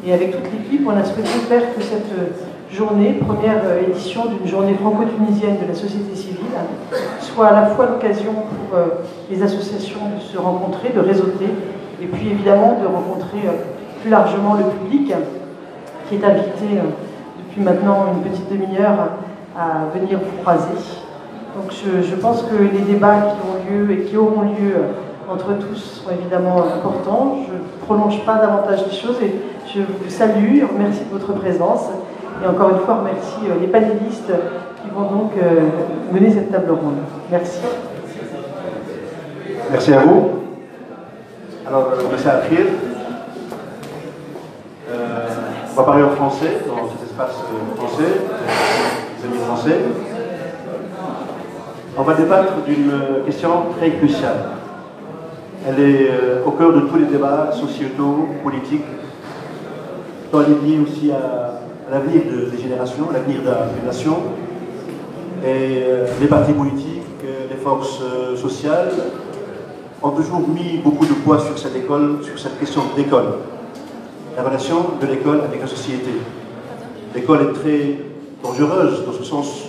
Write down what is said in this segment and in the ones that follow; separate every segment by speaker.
Speaker 1: Et avec toute l'équipe, on a souhaité faire que cette journée, première édition d'une journée franco-tunisienne de la société civile, soit à la fois l'occasion pour les associations de se rencontrer, de réseauter, et puis évidemment de rencontrer plus largement le public qui est invité depuis maintenant une petite demi-heure à venir vous croiser. Donc je pense que les débats qui ont lieu et qui auront lieu entre tous sont évidemment importants. Je ne prolonge pas davantage les choses et je vous salue et remercie de votre présence. Et encore une fois, remercie les panélistes qui vont donc mener cette table ronde. Merci.
Speaker 2: Merci à vous. Alors, monsieur Akhir, on va parler en français, dans cet espace français, les amis français. On va débattre d'une question très cruciale. Elle est au cœur de tous les débats sociétaux, politiques, dans liée aussi à l'avenir des générations, l'avenir de la nation. Et les partis politiques, les forces sociales ont toujours mis beaucoup de poids sur cette école, sur cette question d'école. La relation de l'école avec la société. L'école est très dangereuse dans ce sens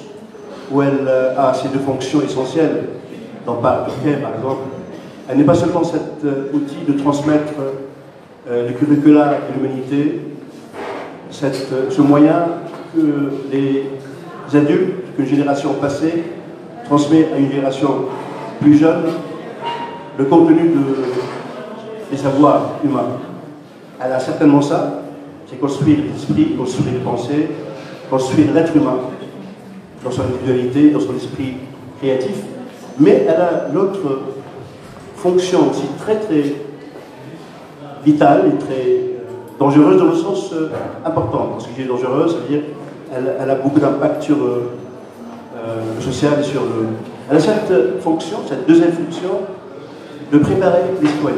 Speaker 2: où elle a ces deux fonctions essentielles, dont parle Durkheim par exemple. Elle n'est pas seulement cet outil de transmettre le curricula de l'humanité, ce moyen que les adultes, qu'une génération passée transmet à une génération plus jeune le contenu des savoirs humains. Elle a certainement ça, c'est construire l'esprit, construire les pensées, construire l'être humain dans son individualité, dans son esprit créatif, mais elle a l'autre fonction aussi très très vitale et très dangereuse dans le sens important. Parce que je dis dangereuse, ça veut dire qu'elle a beaucoup d'impact sur le social et sur le... Elle a cette fonction, cette deuxième fonction, de préparer les citoyens.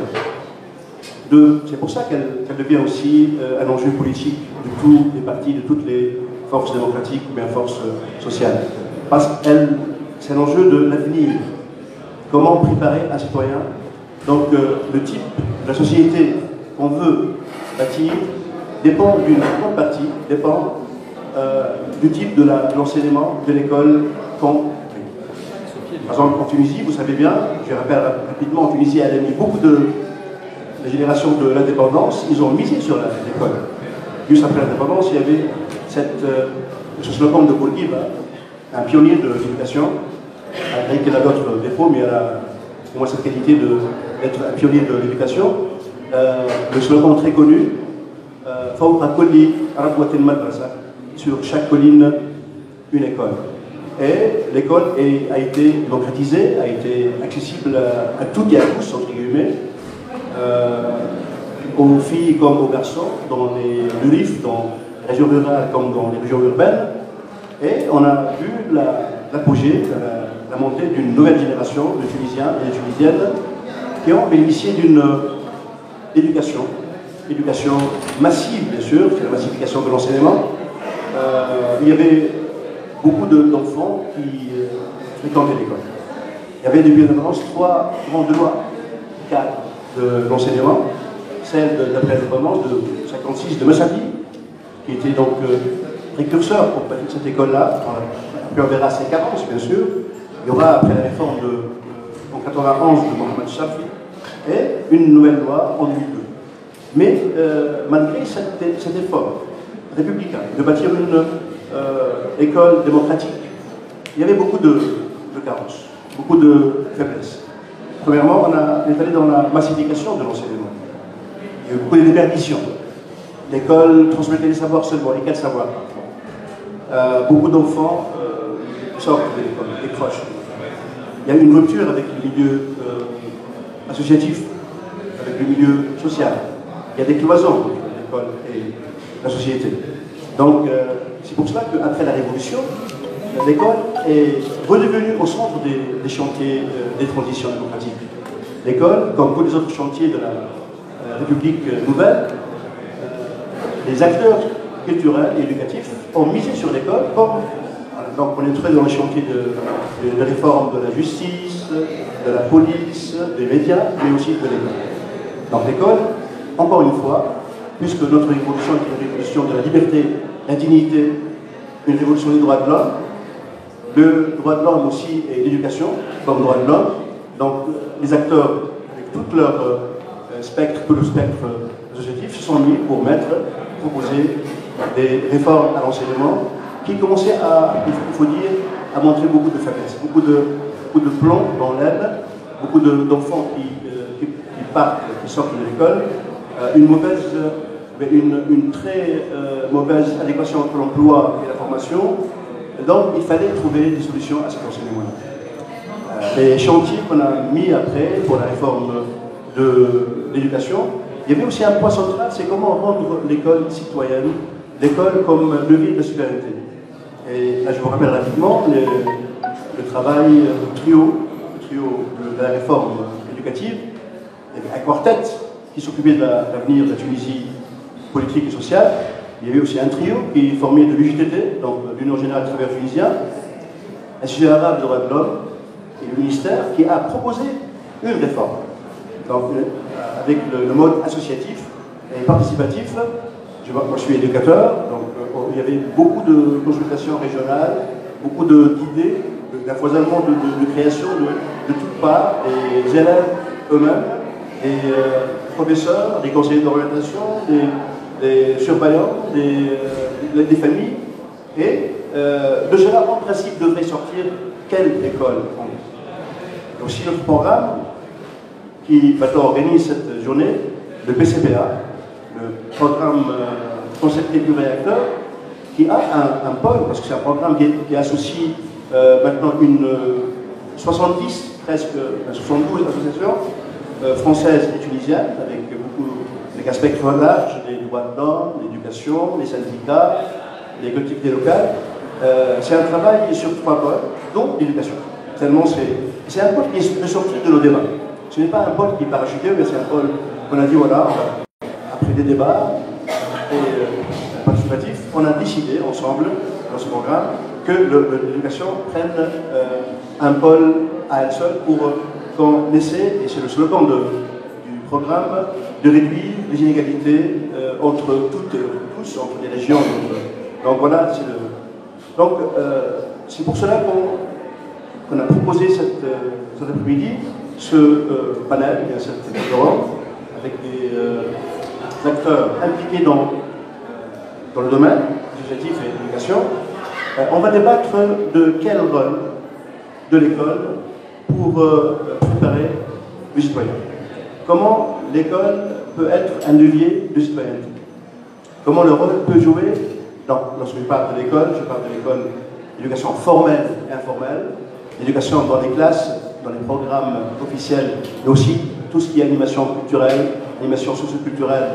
Speaker 2: C'est pour ça qu'elle devient aussi un enjeu politique de tous les partis, de toutes les forces démocratiques ou bien forces sociales. Parce que c'est un enjeu de l'avenir. Comment préparer un citoyen? Donc le type de la société qu'on veut bâtir dépend d'une grande partie, dépend du type de l'enseignement de l'école qu'on... Par exemple, en Tunisie, vous savez bien, je rappelle rapidement, en Tunisie, elle a mis beaucoup de la génération de l'indépendance, ils ont misé sur l'école. Juste après l'indépendance, il y avait ce slogan de Bourguiba, un pionnier de l'éducation, avec qu'elle a d'autres défauts, mais elle a au moins cette qualité d'être un pionnier de l'éducation. Le slogan très connu, Fawqa kulli rabwatin madrasa, sur chaque colline, une école. Et l'école a été démocratisée, a été accessible à toutes et à tous, entre guillemets, aux filles comme aux garçons, dans les RIF, dans les régions rurales comme dans les régions urbaines. Et on a vu l'apogée, la montée d'une nouvelle génération de Tunisiens et de Tunisiennes qui ont bénéficié d'une éducation massive, bien sûr, c'est la massification de l'enseignement. Il y avait beaucoup d'enfants qui fréquentaient l'école. Il y avait depuis l'indépendance 3 grandes lois cadres de l'enseignement, celle d'après l'indépendance de 1956 de Messabi, qui était donc précurseur pour cette école-là. Puis on verra ses carences, bien sûr. Il y aura, après la réforme en 1991 de Mohamed Chafi, et une nouvelle loi en 2002. Mais malgré cet effort républicain de bâtir une école démocratique, il y avait beaucoup de carences, beaucoup de faiblesses. Premièrement, on est allé dans la massification de l'enseignement. Il y a eu beaucoup de déperditions. L'école transmettait les savoirs seulement, et quels savoirs? Beaucoup d'enfants sortent de l'école, décrochent. Il y a une rupture avec le milieu associatif, avec le milieu social. Il y a des cloisons entre l'école et la société. Donc, c'est pour cela qu'après la Révolution, l'école est redevenue au centre des chantiers des transitions démocratiques. L'école, comme tous les autres chantiers de la République nouvelle, les acteurs culturels et éducatifs ont misé sur l'école comme donc on est très dans les chantiers de réforme de la justice, de la police, des médias, mais aussi de l'école. Donc l'école, encore une fois, puisque notre révolution est une révolution de la liberté, la dignité, une révolution des droits de l'homme. Le droit de l'homme aussi et l'éducation comme droit de l'homme. Donc les acteurs, avec tout leur spectre, tout le spectre associatif, se sont mis pour proposer des réformes à l'enseignement qui commençaient à, il faut dire, à montrer beaucoup de faiblesses, beaucoup de plomb dans l'aile, beaucoup d'enfants qui partent, qui sortent de l'école, une très mauvaise adéquation entre l'emploi et la formation. Donc il fallait trouver des solutions à cet enseignement-là. Les chantiers qu'on a mis après pour la réforme de l'éducation, il y avait aussi un point central, c'est comment rendre l'école citoyenne, l'école comme levier de la citoyenneté. Et là je vous rappelle rapidement le travail du trio de la réforme éducative. Il y avait un quartet qui s'occupait de l'avenir de la Tunisie politique et sociale. Il y avait aussi un trio qui est formé de l'UJTT, donc l'Union Générale des Travailleurs Tunisiens, l'Institut arabe des droits de l'homme et le ministère qui a proposé une réforme. Donc, avec le mode associatif et participatif. Moi je suis éducateur, donc il y avait beaucoup de consultations régionales, beaucoup d'idées, d'un foisonnement de création de toutes parts, des élèves eux-mêmes, des professeurs, des conseillers d'orientation, des surveillants, des familles. Et de cela, en principe, devrait sortir quelle école on est. Et aussi notre programme qui maintenant organise cette journée, le PCPA, le programme concepté du réacteur, qui a un pôle, parce que c'est un programme qui associe maintenant 70, presque 72 associations françaises et tunisiennes, avec aspects très larges, les droits de l'homme, l'éducation, les syndicats, les collectivités locales. C'est un travail sur 3 pôles, dont l'éducation. Tellement c'est un pôle qui est sorti de nos débats. Ce n'est pas un pôle qui est parachuté, mais c'est un pôle qu'on a dit, voilà, après des débats participatifs, on a décidé ensemble, dans ce programme, que l'éducation prenne un pôle à elle seule pour qu'on essaie, et c'est le slogan du programme, de réduire les inégalités entre tous, entre les régions. Donc voilà, c'est pour cela qu'on a proposé cet après-midi ce panel, cette conférence, avec des acteurs impliqués dans le domaine associatif et l'éducation. On va débattre de quel rôle de l'école pour préparer le citoyen. Comment l'école peut être un levier de citoyenneté. Comment le rôle peut jouer, lorsque je parle de l'école, je parle de l'école d'éducation formelle et informelle, l'éducation dans les classes, dans les programmes officiels, mais aussi tout ce qui est animation culturelle, animation socio-culturelle,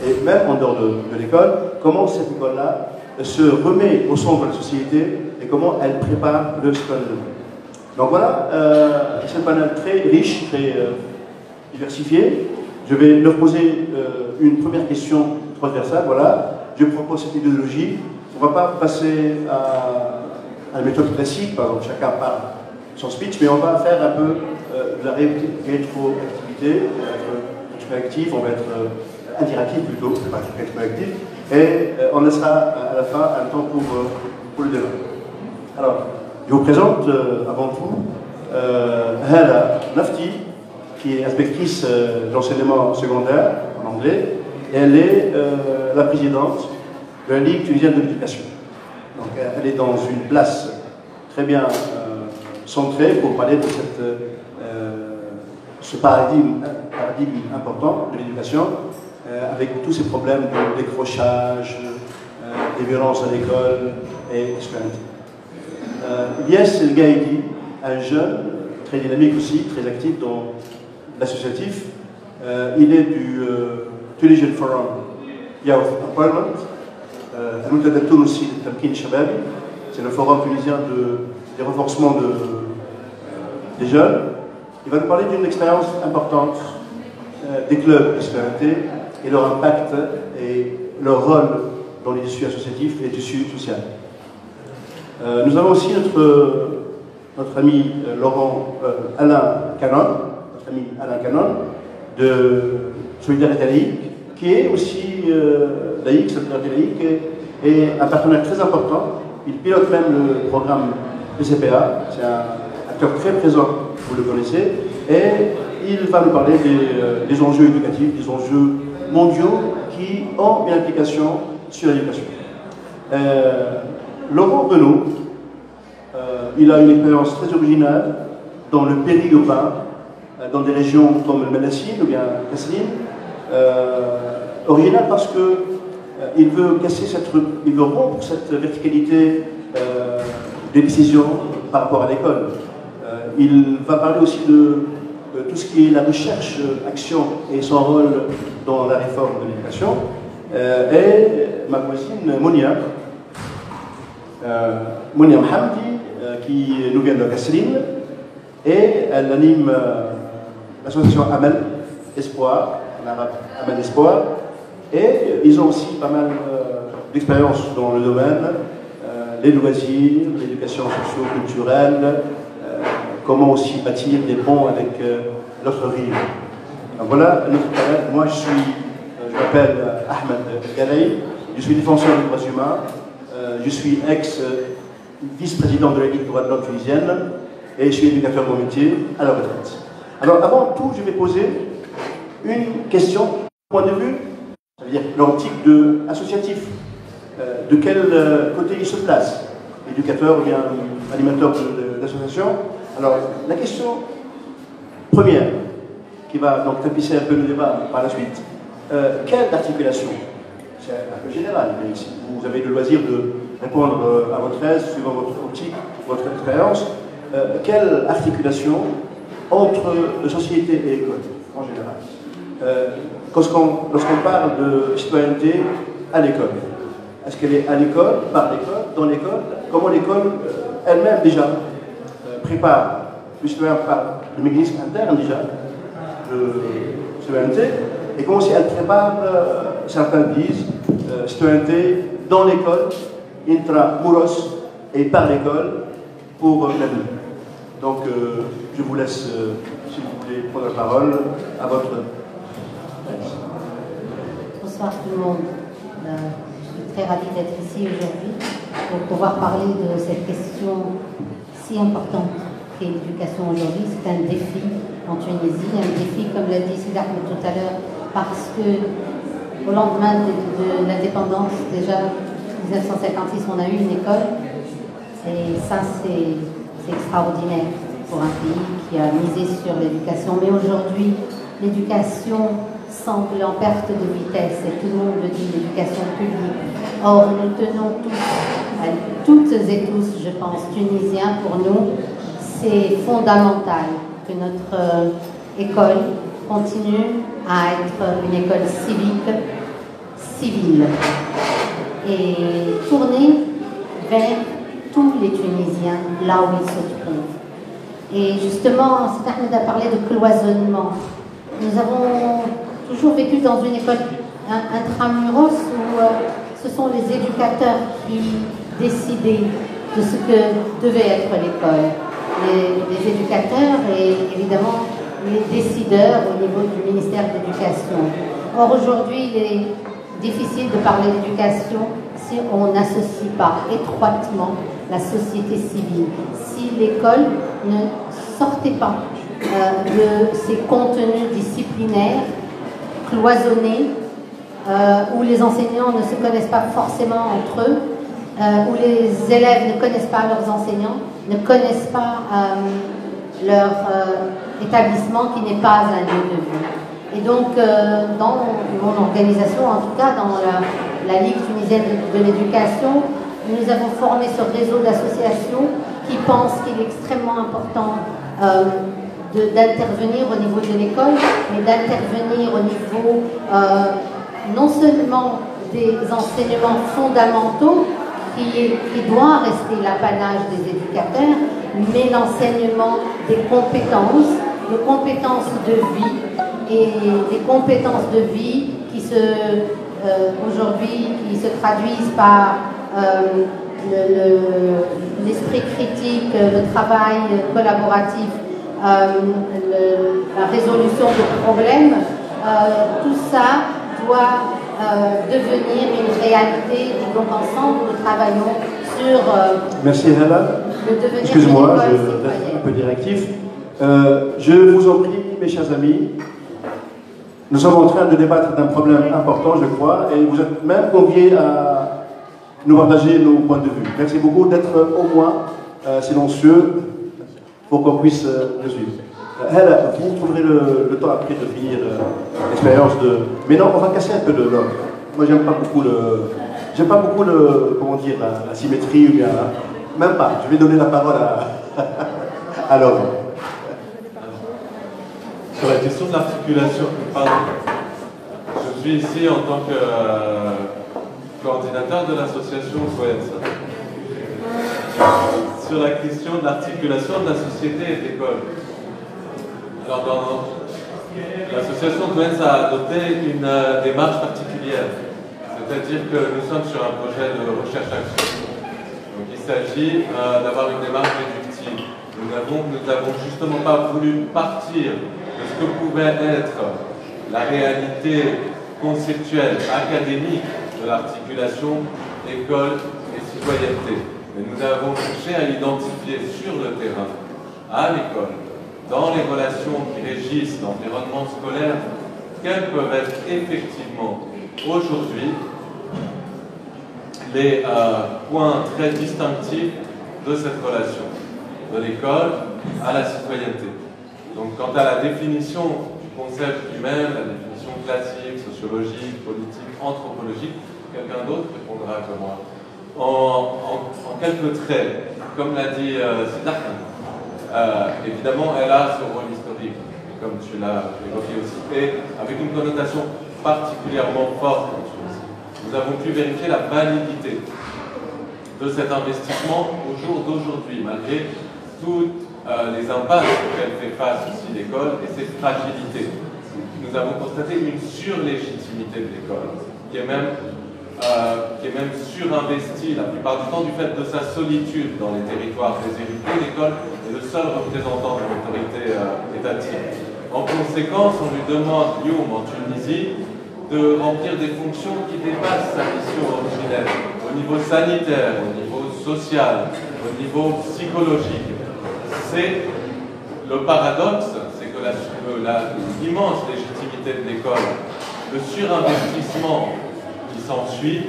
Speaker 2: et même en dehors de l'école, comment cette école-là se remet au centre de la société et comment elle prépare le citoyen. Donc voilà, c'est un panel très riche, très diversifié. Je vais leur poser une première question transversale. Voilà, je propose cette idéologie. On ne va pas passer à la méthode classique, par exemple, chacun parle son speech, mais on va faire un peu de la rétroactivité, on va être réactif, on va être interactif plutôt, pas rétroactif, et on laissera à la fin un temps pour le débat. Alors, je vous présente avant tout Hala Nafti, qui est inspectrice d'enseignement secondaire en anglais, et elle est la présidente de la Ligue tunisienne de l'éducation. Donc elle est dans une place très bien centrée pour parler de ce paradigme important de l'éducation, avec tous ces problèmes de décrochage, des violences à l'école et expérience. Ilyes El Gaïdi, un jeune très dynamique aussi, très actif dans l'associatif, il est du Tunisian Forum Youth Employment, c'est le forum tunisien des renforcements des jeunes. Il va nous parler d'une expérience importante des clubs de citoyenneté et leur impact et leur rôle dans les tissus associatifs et les tissus sociaux. Nous avons aussi notre ami Alain Canon, de Solidarité Ligue, qui est aussi aussi laïque, cette minorité laïque est un partenaire très important. Il pilote même le programme PCPA, c'est un acteur très présent, vous le connaissez, et il va nous parler des enjeux éducatifs, des enjeux mondiaux qui ont une implication sur l'éducation. Laurent Benoît, il a une expérience très originale dans le périurbain, dans des régions comme le Mélassine ou bien Kasserine, original parce que il veut rompre cette verticalité des décisions par rapport à l'école. Il va parler aussi de tout ce qui est la recherche, action et son rôle dans la réforme de l'éducation. Et ma voisine Monia Mohamdi, qui nous vient de Kasserine, et elle anime l'association Amal Espoir, en arabe Amal Espoir, et ils ont aussi pas mal d'expérience dans le domaine, les loisirs, l'éducation socio-culturelle, comment aussi bâtir des ponts avec l'autre rive. Voilà notre panel. Moi je m'appelle Ahmed Galay, je suis défenseur des droits humains, je suis ex-vice-président de la Ligue des droits de l'homme tunisienne et je suis éducateur de mon métier à la retraite. Alors avant tout, je vais poser une question, point de vue, ça veut dire l'optique associatif. De quel côté il se place? Éducateur ou bien animateur d'association? Alors la question première, qui va donc tapisser un peu le débat par la suite, quelle articulation? C'est un peu général, mais si vous avez le loisir de répondre à votre aise, suivant votre optique, votre expérience, quelle articulation entre société et école, en général? Lorsqu'on parle de citoyenneté à l'école, est-ce qu'elle est à l'école, par l'école, dans l'école? Comment l'école elle-même déjà prépare le citoyen par le mécanisme interne déjà de citoyenneté, et comment aussi elle prépare, certains disent, citoyenneté dans l'école, intra-muros, et par l'école pour l'avenir. Donc je vous laisse, si vous voulez, prendre la parole à votre aise.
Speaker 3: Bonsoir tout le monde. Je suis très ravie d'être ici aujourd'hui pour pouvoir parler de cette question si importante qu'est l'éducation aujourd'hui. C'est un défi en Tunisie, un défi, comme l'a dit Sidark tout à l'heure, parce que au lendemain de l'indépendance, déjà 1956, on a eu une école, et ça c'est extraordinaire pour un pays qui a misé sur l'éducation. Mais aujourd'hui, l'éducation semble en perte de vitesse, et tout le monde le dit, l'éducation publique. Or, nous tenons tous, toutes et tous, je pense, tunisiens, pour nous, c'est fondamental que notre école continue à être une école civique, civile, et tournée vers tous les Tunisiens, là où ils se trouvent. Et justement, Ahmed a parlé de cloisonnement. Nous avons toujours vécu dans une école intramuros où ce sont les éducateurs qui décidaient de ce que devait être l'école. Les éducateurs et évidemment les décideurs au niveau du ministère de l'Éducation. Or aujourd'hui, il est difficile de parler d'éducation si on n'associe pas étroitement la société civile. Si l'école ne sortait pas de ces contenus disciplinaires cloisonnés, où les enseignants ne se connaissent pas forcément entre eux, où les élèves ne connaissent pas leurs enseignants, ne connaissent pas leur établissement qui n'est pas un lieu de vie. Et donc, dans mon organisation, en tout cas dans la Ligue tunisienne de l'éducation, nous avons formé ce réseau d'associations qui pensent qu'il est extrêmement important d'intervenir au niveau de l'école, mais d'intervenir au niveau non seulement des enseignements fondamentaux, qui doit rester l'apanage des éducateurs, mais l'enseignement des compétences de vie, et des compétences de vie qui aujourd'hui qui se traduisent par l'esprit critique, le travail collaboratif, la résolution de problèmes. Tout ça doit devenir une réalité. Donc ensemble, nous travaillons sur
Speaker 2: Merci Hella.
Speaker 3: le devenir
Speaker 2: Excuse-moi,
Speaker 3: d'une
Speaker 2: je
Speaker 3: école
Speaker 2: reste
Speaker 3: citoyenne.
Speaker 2: un peu directif. Je vous en prie, mes chers amis, nous sommes en train de débattre d'un problème important, je crois, et vous êtes même conviés à nous partager nos points de vue. Merci beaucoup d'être au moins silencieux pour qu'on puisse le suivre. Hella, vous trouverez le temps après de finir l'expérience de... Mais non, on va casser un peu de l'ordre. Moi, j'aime pas beaucoup comment dire, la symétrie ou bien... Même pas. Je vais donner la parole à l'homme.
Speaker 4: Sur la question de l'articulation, pardon. Je suis ici en tant que coordinateur de l'association Coensa. Sur la question de l'articulation de la société et de l'école. Alors, l'association Coensa a adopté une démarche particulière. C'est-à-dire que nous sommes sur un projet de recherche-action. Donc il s'agit d'avoir une démarche réductive. Nous n'avons justement pas voulu partir de ce que pouvait être la réalité conceptuelle, académique de l'articulation école et citoyenneté. Mais nous avons cherché à identifier sur le terrain, à l'école, dans les relations qui régissent l'environnement scolaire, quels peuvent être effectivement aujourd'hui les points très distinctifs de cette relation, de l'école à la citoyenneté. Donc, quant à la définition du concept lui-même, la définition classique, sociologique, politique, anthropologique, quelqu'un d'autre répondra que moi. En quelques traits, comme l'a dit Siddhartha, évidemment, elle a ce rôle historique, comme tu l'as évoqué aussi, et avec une connotation particulièrement forte. Nous avons pu vérifier la validité de cet investissement au jour d'aujourd'hui, malgré toutes les impasses auxquelles fait face aussi l'école et ses fragilités. Nous avons constaté une surlégitimité de l'école, qui est même surinvestie la plupart du temps du fait de sa solitude dans les territoires déshérités. L'école est le seul représentant de l'autorité étatique. En conséquence, on lui demande, Youm en Tunisie, de remplir des fonctions qui dépassent sa mission originelle, au niveau sanitaire, au niveau social, au niveau psychologique. C'est le paradoxe, c'est que l'immense légitimité de l'école, le surinvestissement qui s'ensuit,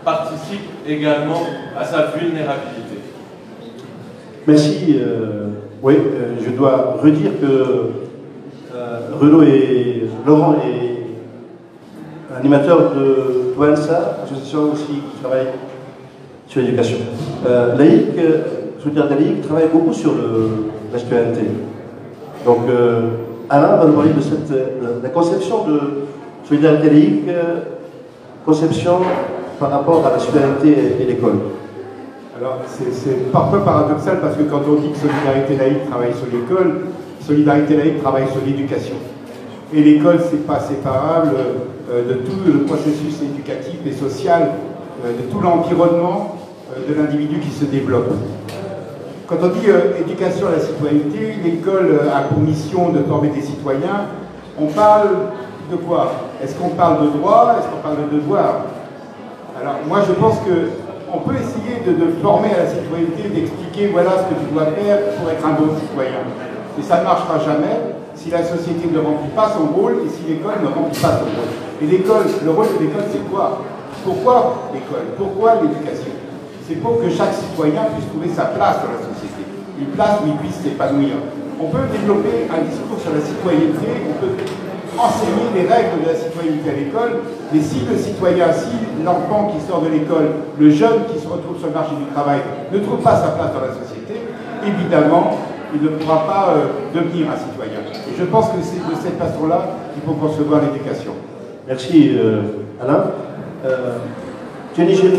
Speaker 4: participe également à sa vulnérabilité.
Speaker 2: Merci. Oui, je dois redire que Renaud et Laurent est animateur de Coensa, association aussi qui travaille sur l'éducation. Laïc, Solidarité laïque, travaille beaucoup sur la citoyenneté. Donc, Alain va nous parler de la conception de Solidarité laïque, conception par rapport à la citoyenneté et l'école.
Speaker 5: Alors, c'est parfois paradoxal parce que quand on dit que Solidarité laïque travaille sur l'école, Solidarité laïque travaille sur l'éducation. Et l'école, c'est pas séparable de tout le processus éducatif et social, de tout l'environnement de l'individu qui se développe. Quand on dit éducation à la citoyenneté, l'école a pour mission de former des citoyens. On parle de quoi? Est-ce qu'on parle de droit? Est-ce qu'on parle de devoir? Alors, moi, je pense qu'on peut essayer de former à la citoyenneté, d'expliquer voilà ce que tu dois faire pour être un bon citoyen. Mais ça ne marchera jamais si la société ne remplit pas son rôle et si l'école ne remplit pas son rôle. Et l'école, le rôle de l'école, c'est quoi? Pourquoi l'école? Pourquoi l'éducation? C'est pour que chaque citoyen puisse trouver sa place dans la société, une place où il puisse s'épanouir. On peut développer un discours sur la citoyenneté, on peut enseigner les règles de la citoyenneté à l'école, mais si le citoyen, si l'enfant qui sort de l'école, le jeune qui se retrouve sur le marché du travail, ne trouve pas sa place dans la société, évidemment, il ne pourra pas devenir un citoyen. Et je pense que c'est de cette façon-là qu'il faut concevoir l'éducation.
Speaker 2: Merci Alain. Tunisian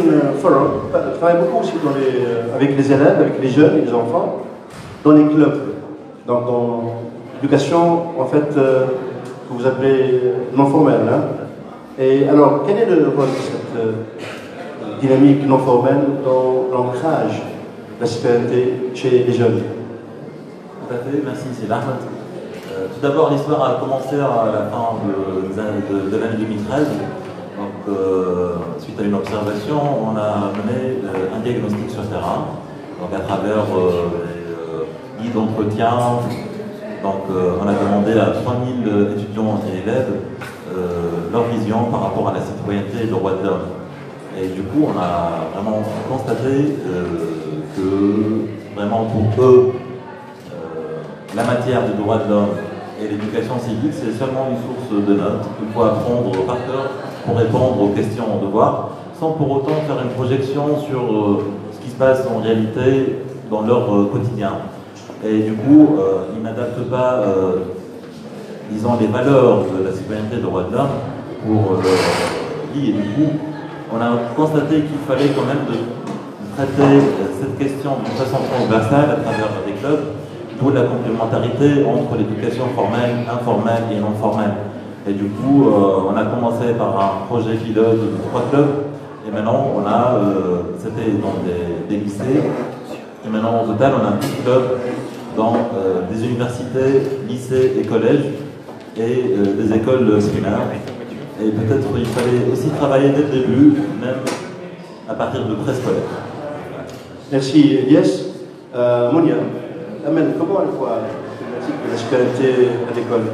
Speaker 2: Forum travaille beaucoup aussi avec les élèves, avec les jeunes et les enfants, dans les clubs, dans l'éducation en fait que vous appelez non formelle. Hein. Et alors, quel est le rôle de cette dynamique non formelle dans l'ancrage de la citoyenneté chez les jeunes?
Speaker 6: Tout à fait, merci, c'est Ahmed. Tout d'abord, l'histoire a commencé à la fin de l'année 2013, Donc, suite à une observation, on a mené un diagnostic sur terrain, donc à travers des guides d'entretien. Donc, on a demandé à 3000 étudiants et élèves leur vision par rapport à la citoyenneté et le droit de l'homme. Et du coup, on a vraiment constaté que vraiment pour eux, la matière du droit de l'homme et l'éducation civique, c'est seulement une source de notes qu'il faut apprendre par cœur pour répondre aux questions en devoir, sans pour autant faire une projection sur ce qui se passe en réalité dans leur quotidien. Et du coup, ils n'adaptent pas, disons, les valeurs de la citoyenneté et du droit de l'homme pour leur vie. Et du coup, on a constaté qu'il fallait quand même traiter cette question d'une façon transversale à travers des clubs, d'où la complémentarité entre l'éducation formelle, informelle et non formelle. Et du coup, on a commencé par un projet pilote de 3 clubs, et maintenant c'était dans des lycées, et maintenant au total on a 10 clubs dans des universités, lycées et collèges, et des écoles primaires. Et peut-être il fallait aussi travailler dès le début, même à partir de préscolaire.
Speaker 2: Merci Elias. Monia, Amel, comment elle voit la problématique de la scolarité à l'école?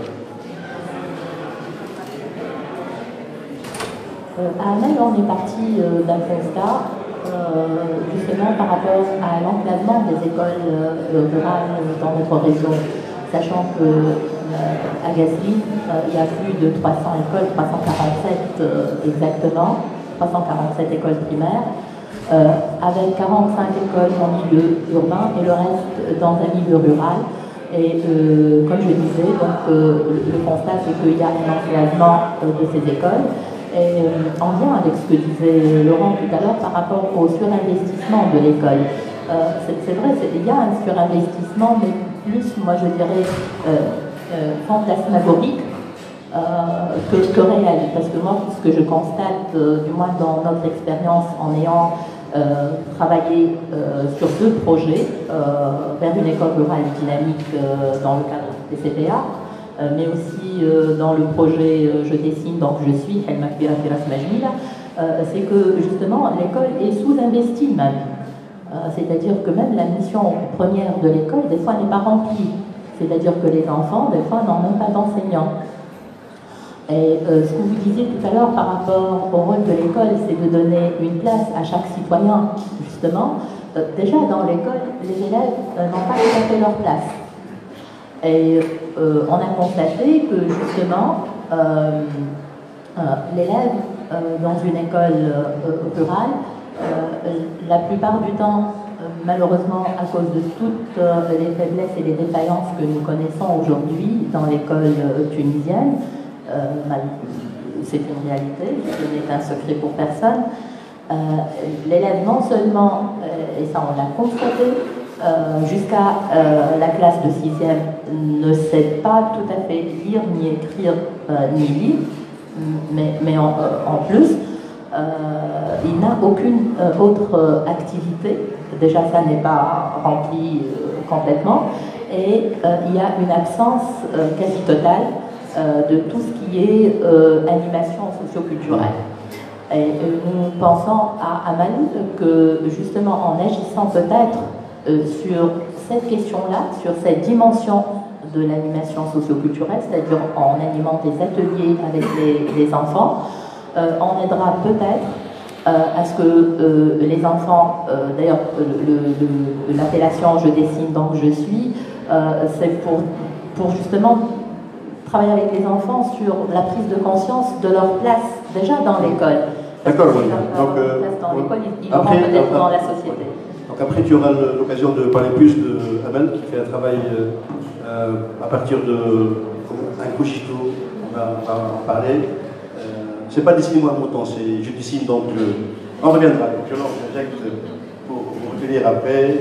Speaker 7: À Amel, on est parti d'un constat, justement par rapport à l'enclavement des écoles rurales dans notre région, sachant qu'à Gazli, il y a plus de 300 écoles, 347 exactement, 347 écoles primaires, avec 45 écoles en milieu urbain et le reste dans un milieu rural. Et comme je disais, donc, le constat c'est qu'il y a un enclavement de ces écoles. Et en lien avec ce que disait Laurent tout à l'heure par rapport au surinvestissement de l'école. C'est vrai, il y a un surinvestissement, mais plus, moi je dirais, fantasmagorique que réel. Parce que moi, ce que je constate, du moins dans notre expérience en ayant travaillé sur 2 projets vers une école rurale dynamique dans le cadre des CPA, mais aussi dans le projet Je dessine, donc je suis, c'est que justement l'école est sous-investie même. C'est-à-dire que même la mission première de l'école, des fois, n'est pas remplie. C'est-à-dire que les enfants, des fois, n'ont même pas d'enseignants. Et ce que vous disiez tout à l'heure par rapport au rôle de l'école, c'est de donner une place à chaque citoyen, justement. Déjà, dans l'école, les élèves n'ont pas tout à fait leur place. Et on a constaté que justement, l'élève dans une école rurale, la plupart du temps, malheureusement à cause de toutes les faiblesses et les défaillances que nous connaissons aujourd'hui dans l'école tunisienne, c'est une réalité, ce n'est un secret pour personne, l'élève non seulement, et ça on l'a constaté, jusqu'à la classe de 6e ne sait pas tout à fait lire, ni écrire, ni lire, mais en plus, il n'a aucune autre activité. Déjà, ça n'est pas rempli complètement. Et il y a une absence quasi totale de tout ce qui est animation socioculturelle. Et nous pensons à Amalou que justement en agissant peut-être sur cette question-là, sur cette dimension de l'animation socioculturelle, c'est-à-dire en animant des ateliers avec les enfants, on aidera peut-être à ce que les enfants, d'ailleurs l'appellation Je dessine donc je suis, c'est pour justement travailler avec les enfants sur la prise de conscience de leur place déjà dans l'école.
Speaker 2: D'accord, oui.
Speaker 7: Donc, dans l'école, ils vont peut-être dans la société.
Speaker 2: Donc après, tu auras l'occasion de parler plus de Amel, qui fait un travail à partir de un cogito, on va en parler. C'est pas dessine-moi un mouton, c'est je dessine donc on reviendra. Donc je lance, j'injecte pour retenir après,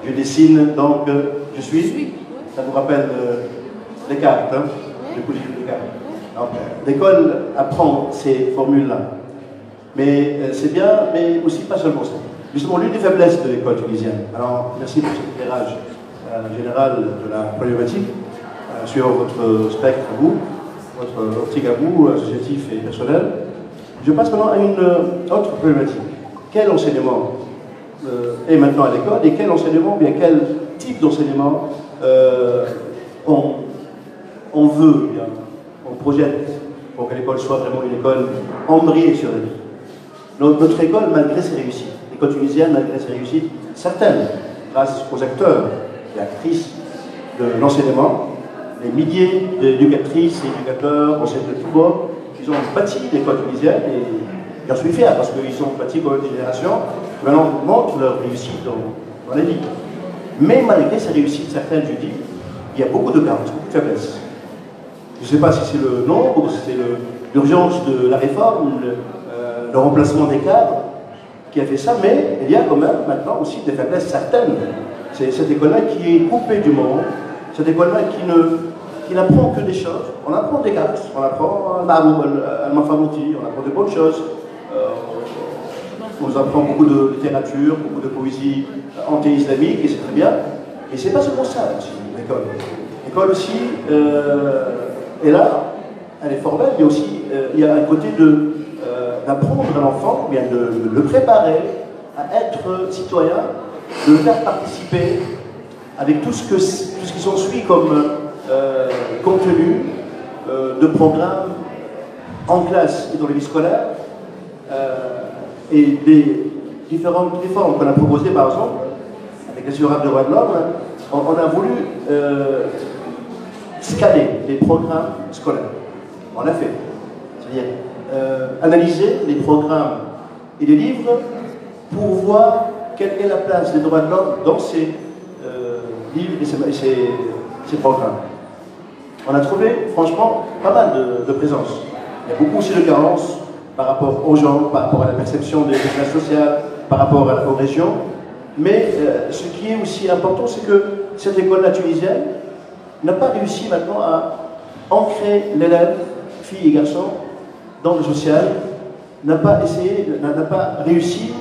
Speaker 2: je dessine donc je suis. Ça vous rappelle les cartes, hein, les cogito de cartes. L'école apprend ces formules-là. Mais c'est bien, mais aussi pas seulement ça. Justement, l'une des faiblesses de l'école tunisienne. Alors, merci pour cet éclairage général de la problématique sur votre spectre à vous, votre optique à vous, associatif et personnel. Je passe maintenant à une autre problématique. Quel enseignement est maintenant à l'école et quel enseignement, bien quel type d'enseignement on veut, bien, on projette pour que l'école soit vraiment une école embrayée sur la vie. Notre école, malgré ses réussites, l'école tunisienne, malgré ses réussites, certaines, grâce aux acteurs et actrices de l'enseignement, les milliers d'éducatrices et éducateurs, enseignants de tout bord, ils ont bâti l'école tunisienne et j'en suis fier parce qu'ils ont bâti pour une génération qui maintenant montrent leur réussite dans la vie. Mais malgré ces réussites, certaines, je dis, il y a beaucoup de carences, beaucoup de faiblesses. Je ne sais pas si c'est le nombre, si c'est l'urgence de la réforme, le remplacement des cadres qui a fait ça, mais il y a quand même maintenant aussi des faiblesses certaines. C'est cette école-là qui est coupée du monde, cette école-là qui n'apprend que des choses. On apprend des cartes, on apprend Al-Mafarouti, on apprend de bonnes choses. On nous apprend beaucoup de littérature, beaucoup de poésie anti-islamique, et c'est très bien. Et c'est pas seulement ça aussi, l'école. L'école aussi est là, elle est formelle, mais aussi il y a un côté d'apprendre à l'enfant, bien de le préparer à être citoyen, de le faire participer avec tout ce qui s'ensuit comme contenu de programmes en classe et dans les vies scolaires, et des différentes réformes qu'on a proposées, par exemple, avec les jurats de droits de l'homme, on a voulu scaler les programmes scolaires. On l'a fait. C'est-à-dire analyser les programmes et les livres pour voir quelle est la place des droits de l'homme dans ces livres et ces programmes. On a trouvé, franchement, pas mal de présence. Il y a beaucoup aussi de carences par rapport aux gens, par rapport à la perception des classes sociales, par rapport aux régions. Mais ce qui est aussi important, c'est que cette école-là tunisienne n'a pas réussi maintenant à ancrer l'élève, filles et garçons, dans le social, n'a pas réussi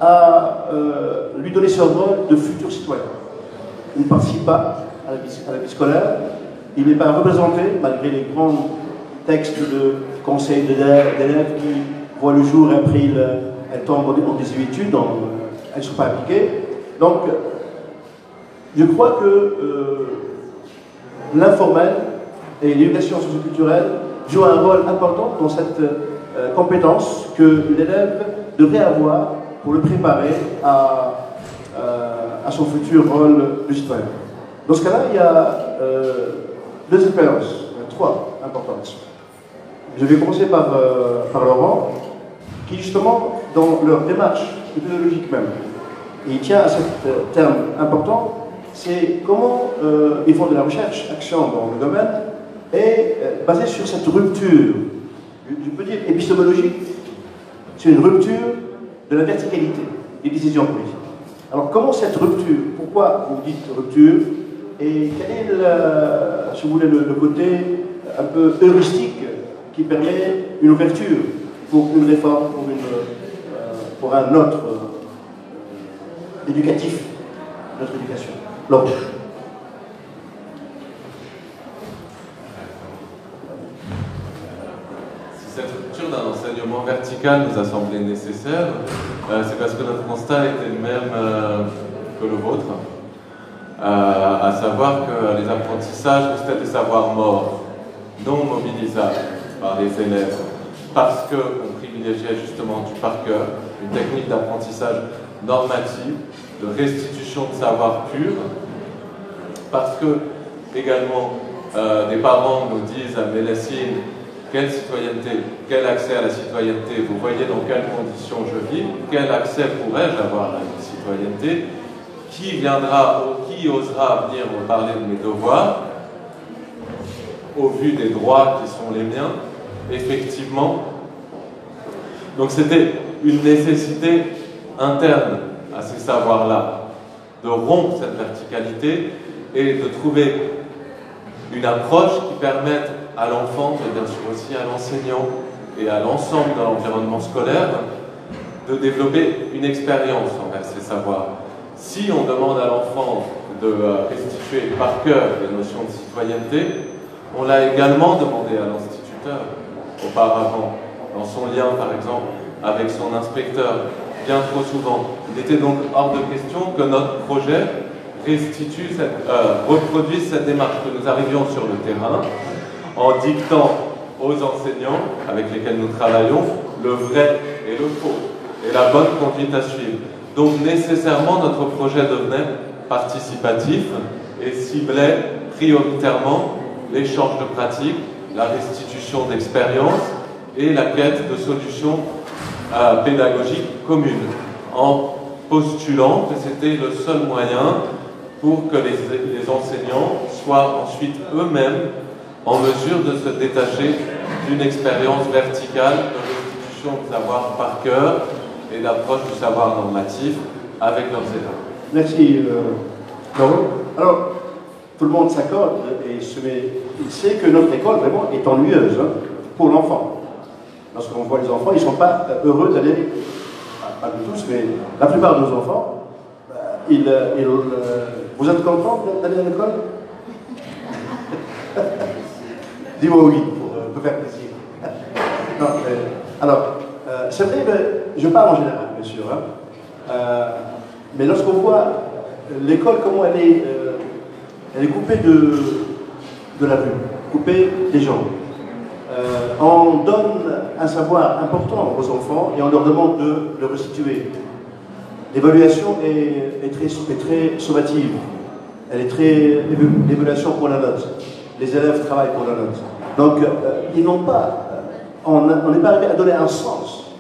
Speaker 2: à lui donner ce rôle de futur citoyen. Il ne participe pas à la vie scolaire, il n'est pas représenté, malgré les grands textes de conseils d'élèves qui voient le jour et après elles tombent en désuétude, elles ne sont pas appliquées. Donc, je crois que l'informel et l'éducation socioculturelle jouent un rôle important dans cette compétence que l'élève devrait avoir pour le préparer à son futur rôle de citoyen. Dans ce cas-là, il y a deux expériences, trois importantes. Je vais commencer par Laurent, qui justement, dans leur démarche méthodologique même, et il tient à ce terme important, c'est comment ils font de la recherche, action dans le domaine, et basé sur cette rupture, je peux dire épistémologique, c'est une rupture de la verticalité des décisions politiques. Alors comment cette rupture, pourquoi vous dites rupture, et quel est, si vous voulez, le côté un peu heuristique qui permet une ouverture pour une réforme, pour un autre éducatif, notre éducation. Laurent.
Speaker 4: Si cette rupture d'un enseignement vertical nous a semblé nécessaire, c'est parce que notre constat était le même que le vôtre, à savoir que les apprentissages restaient des savoirs morts, non mobilisables par les élèves, parce qu'on privilégiait justement du par cœur, une technique d'apprentissage normative, de restitution de savoir pur, parce que également des parents nous disent à Mélassine, quelle citoyenneté, quel accès à la citoyenneté, vous voyez dans quelles conditions je vis, quel accès pourrais-je avoir à la citoyenneté, qui viendra ou qui osera venir me parler de mes devoirs, au vu des droits qui sont les miens, effectivement. Donc c'était une nécessité interne à ces savoirs-là, de rompre cette verticalité et de trouver une approche qui permette à l'enfant, mais bien sûr aussi à l'enseignant et à l'ensemble de l'environnement scolaire, de développer une expérience envers ces savoirs. Si on demande à l'enfant de restituer par cœur les notions de citoyenneté, on l'a également demandé à l'instituteur auparavant. dans son lien par exemple avec son inspecteur, bien trop souvent. Il était donc hors de question que notre projet reproduise cette démarche, que nous arrivions sur le terrain en dictant aux enseignants avec lesquels nous travaillons le vrai et le faux, et la bonne conduite à suivre. Donc nécessairement, notre projet devenait participatif et ciblait prioritairement l'échange de pratiques, la restitution d'expériences et la quête de solutions pédagogiques communes, en postulant que c'était le seul moyen pour que les enseignants soient ensuite eux-mêmes en mesure de se détacher d'une expérience verticale de restitution de savoir par cœur et d'approche du savoir normatif avec leurs élèves.
Speaker 2: Merci, Laurent. Alors, tout le monde s'accorde et il sait que notre école vraiment est ennuyeuse pour l'enfant. Lorsqu'on voit les enfants, ils ne sont pas heureux d'aller, pas de tous, mais la plupart de nos enfants, vous êtes contents d'aller à l'école? Dis-moi oui, pour faire plaisir. Non, alors, c'est vrai, je parle en général, bien sûr, mais lorsqu'on voit l'école, comment elle est coupée de la rue, coupée des gens. On donne un savoir important aux enfants et on leur demande de le restituer. L'évaluation est très sommative. Elle est très l'évaluation pour la note. Les élèves travaillent pour la note. Donc, ils n'ont pas, on n'est pas arrivé à donner un sens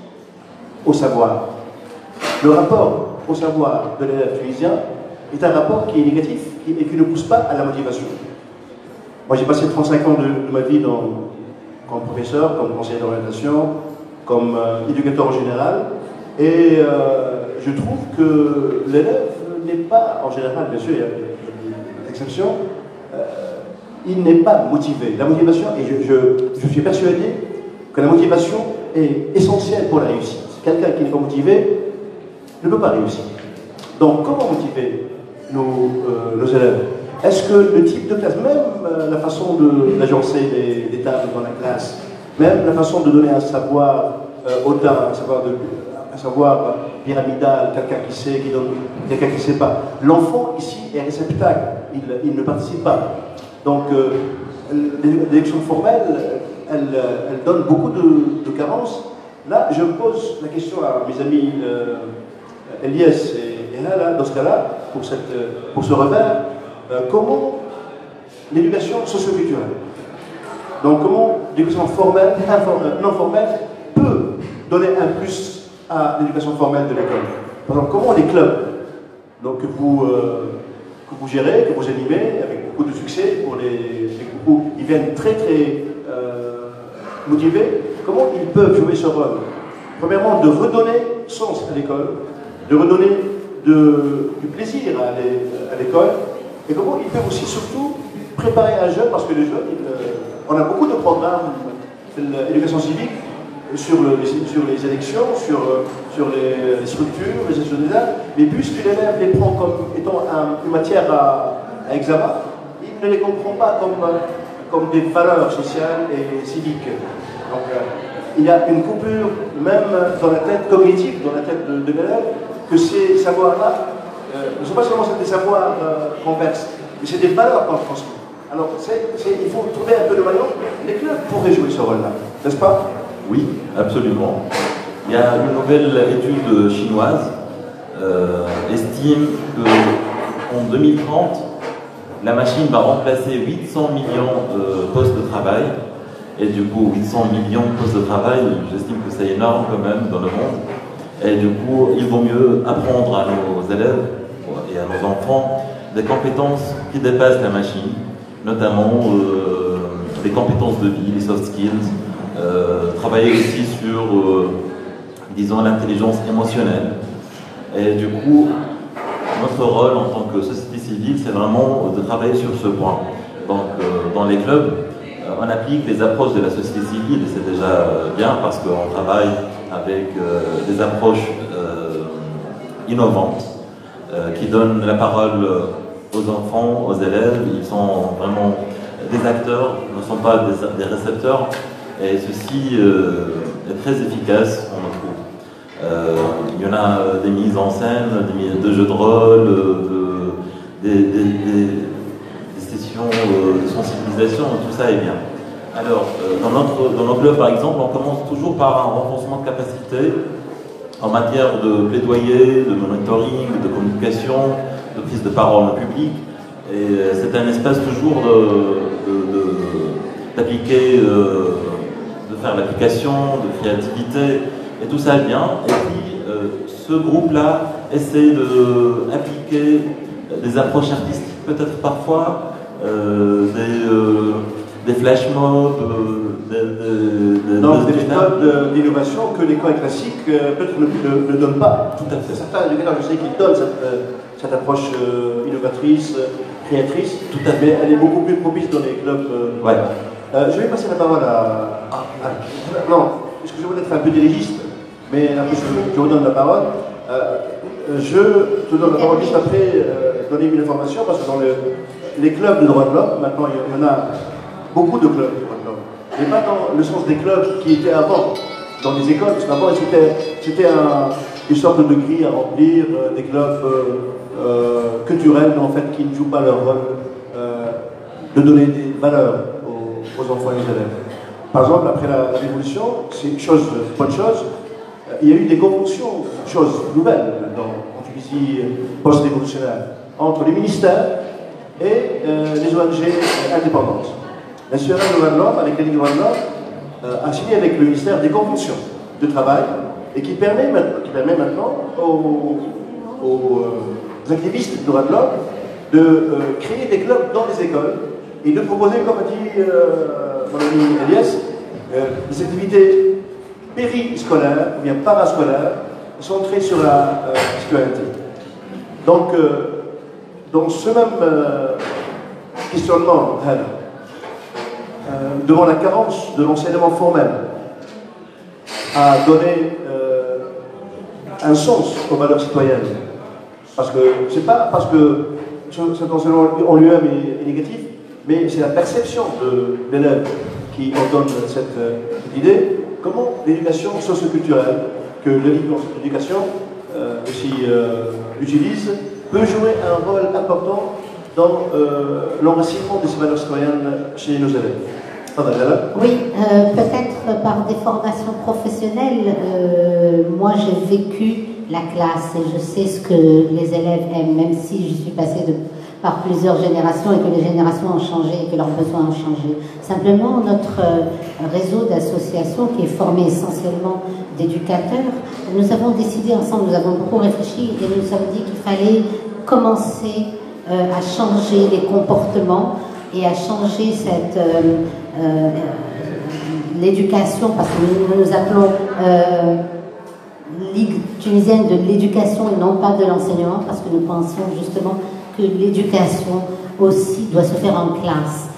Speaker 2: au savoir. Le rapport au savoir de l'élève tunisien est un rapport qui est négatif et qui ne pousse pas à la motivation. Moi, j'ai passé 35 ans de ma vie comme professeur, comme conseiller d'orientation, comme éducateur en général, et je trouve que l'élève n'est pas, en général, bien sûr, il y a des exceptions, il n'est pas motivé. La motivation, et je suis persuadé que la motivation est essentielle pour la réussite. Quelqu'un qui n'est pas motivé ne peut pas réussir. Donc, comment motiver nos élèves? Est-ce que le type de classe, même la façon d'agencer des tables dans la classe, même la façon de donner un savoir hautain, un savoir pyramidal, quelqu'un qui sait, qui donne, quelqu'un qui ne sait pas. L'enfant ici est réceptacle, il ne participe pas. Donc l'élection formelle, elle donne beaucoup de carences. Là, je pose la question à mes amis Elias et Hala, dans ce cas-là, pour ce revers, comment l'éducation socio-culturelle, donc comment l'éducation formelle, non formelle, peut donner un plus à l'éducation formelle de l'école. Par exemple, comment les clubs donc, que vous gérez, que vous animez, avec beaucoup de succès, pour les groupes, ils viennent très motivés, comment ils peuvent jouer ce rôle? Premièrement, de redonner sens à l'école, de redonner du plaisir à l'école, et comment ils peuvent aussi surtout préparer un jeune, parce que les jeunes, on a beaucoup de programmes de l'éducation civique sur les élections, sur les structures, les gestions des arts, mais puisque l'élève les prend comme étant une matière à examen, il ne les comprend pas comme des valeurs sociales et civiques. Donc il y a une coupure même dans la tête cognitive, dans la tête de l'élève, que ces savoirs-là ne sont pas seulement des savoirs convexes, mais c'est des valeurs qu'on transmet. Alors il faut trouver un peu de maillon. Les clubs pourraient jouer ce rôle-là, n'est-ce pas?
Speaker 6: Oui, absolument. Il y a une nouvelle étude chinoise estime qu'en 2030, la machine va remplacer 800 millions de postes de travail. Et du coup, 800 millions de postes de travail, j'estime que c'est énorme quand même dans le monde. Et du coup, il vaut mieux apprendre à nos élèves et à nos enfants des compétences qui dépassent la machine, notamment les compétences de vie, les soft skills, travailler aussi sur, disons, l'intelligence émotionnelle. Et du coup, notre rôle en tant que société civile, c'est vraiment de travailler sur ce point. Donc, dans les clubs, on applique les approches de la société civile, et c'est déjà bien parce qu'on travaille avec des approches innovantes qui donnent la parole aux enfants, aux élèves. Ils sont vraiment des acteurs, ne sont pas des récepteurs, et ceci très efficace, on le trouve. Il y en a des mises en scène, de jeux de rôle, des sessions de sensibilisation, tout ça est bien. Alors, dans nos clubs, par exemple, on commence toujours par un renforcement de capacité en matière de plaidoyer, de monitoring, de communication, de prise de parole en public. Et c'est un espace toujours d'appliquer, de faire l'application, de créativité, et tout ça est bien. Et puis, ce groupe-là essaie d'appliquer des approches artistiques, peut-être parfois, des flash mobs,
Speaker 2: des méthodes d'innovation que l'école classique peut-être ne donne pas. Tout à fait. Certains éducateurs, je sais qu'ils donnent cette approche innovatrice, créatrice, tout à fait. Mais elle est beaucoup plus propice dans les clubs.
Speaker 6: Ouais.
Speaker 2: Je vais passer la parole non, excusez-moi d'être un peu dirigiste, mais après je vous donne la parole. Je te donne la parole juste après donner une information, parce que dans les clubs de droits de l'homme, maintenant il y en a beaucoup de clubs de droits de l'homme, mais pas dans le sens des clubs qui étaient avant, dans les écoles, parce qu'avant c'était une sorte de grille à remplir, des clubs culturels, mais en fait qui ne jouent pas leur rôle de donner des valeurs aux enfants et aux élèves. Par exemple, après la Révolution, c'est une bonne chose, il y a eu des conventions, choses nouvelles en Tunisie post-révolutionnaire, entre les ministères et les ONG indépendantes. La CRL de droits de l'homme, avec la Ligue des droits de l'homme, a signé avec le ministère des conventions de travail et qui permet maintenant aux activistes des droits de l'homme de créer des clubs dans les écoles et de proposer, comme a dit mon ami Elias, des activités périscolaires ou bien parascolaires centrées sur la citoyenneté. Donc, dans ce même questionnement, devant la carence de l'enseignement formel, à donner un sens aux valeurs citoyennes. Parce que c'est pas parce que cet enseignement en lui-même est négatif, mais c'est la perception de l'élève qui en donne cette idée. Comment l'éducation socio-culturelle, que l'éducation aussi utilise, peut jouer un rôle important dans l'enracinement de ces valeurs citoyennes chez nos élèves.
Speaker 3: Oui, peut-être par des formations professionnelles, moi j'ai vécu la classe et je sais ce que les élèves aiment, même si je suis passée par plusieurs générations et que les générations ont changé et que leurs besoins ont changé. Simplement, notre réseau d'associations qui est formé essentiellement d'éducateurs, nous avons décidé ensemble, nous avons beaucoup réfléchi et nous nous sommes dit qu'il fallait commencer à changer les comportements et à changer l'éducation, parce que nous nous appelons Ligue tunisienne de l'éducation et non pas de l'enseignement, parce que nous pensons justement que l'éducation aussi doit se faire en classe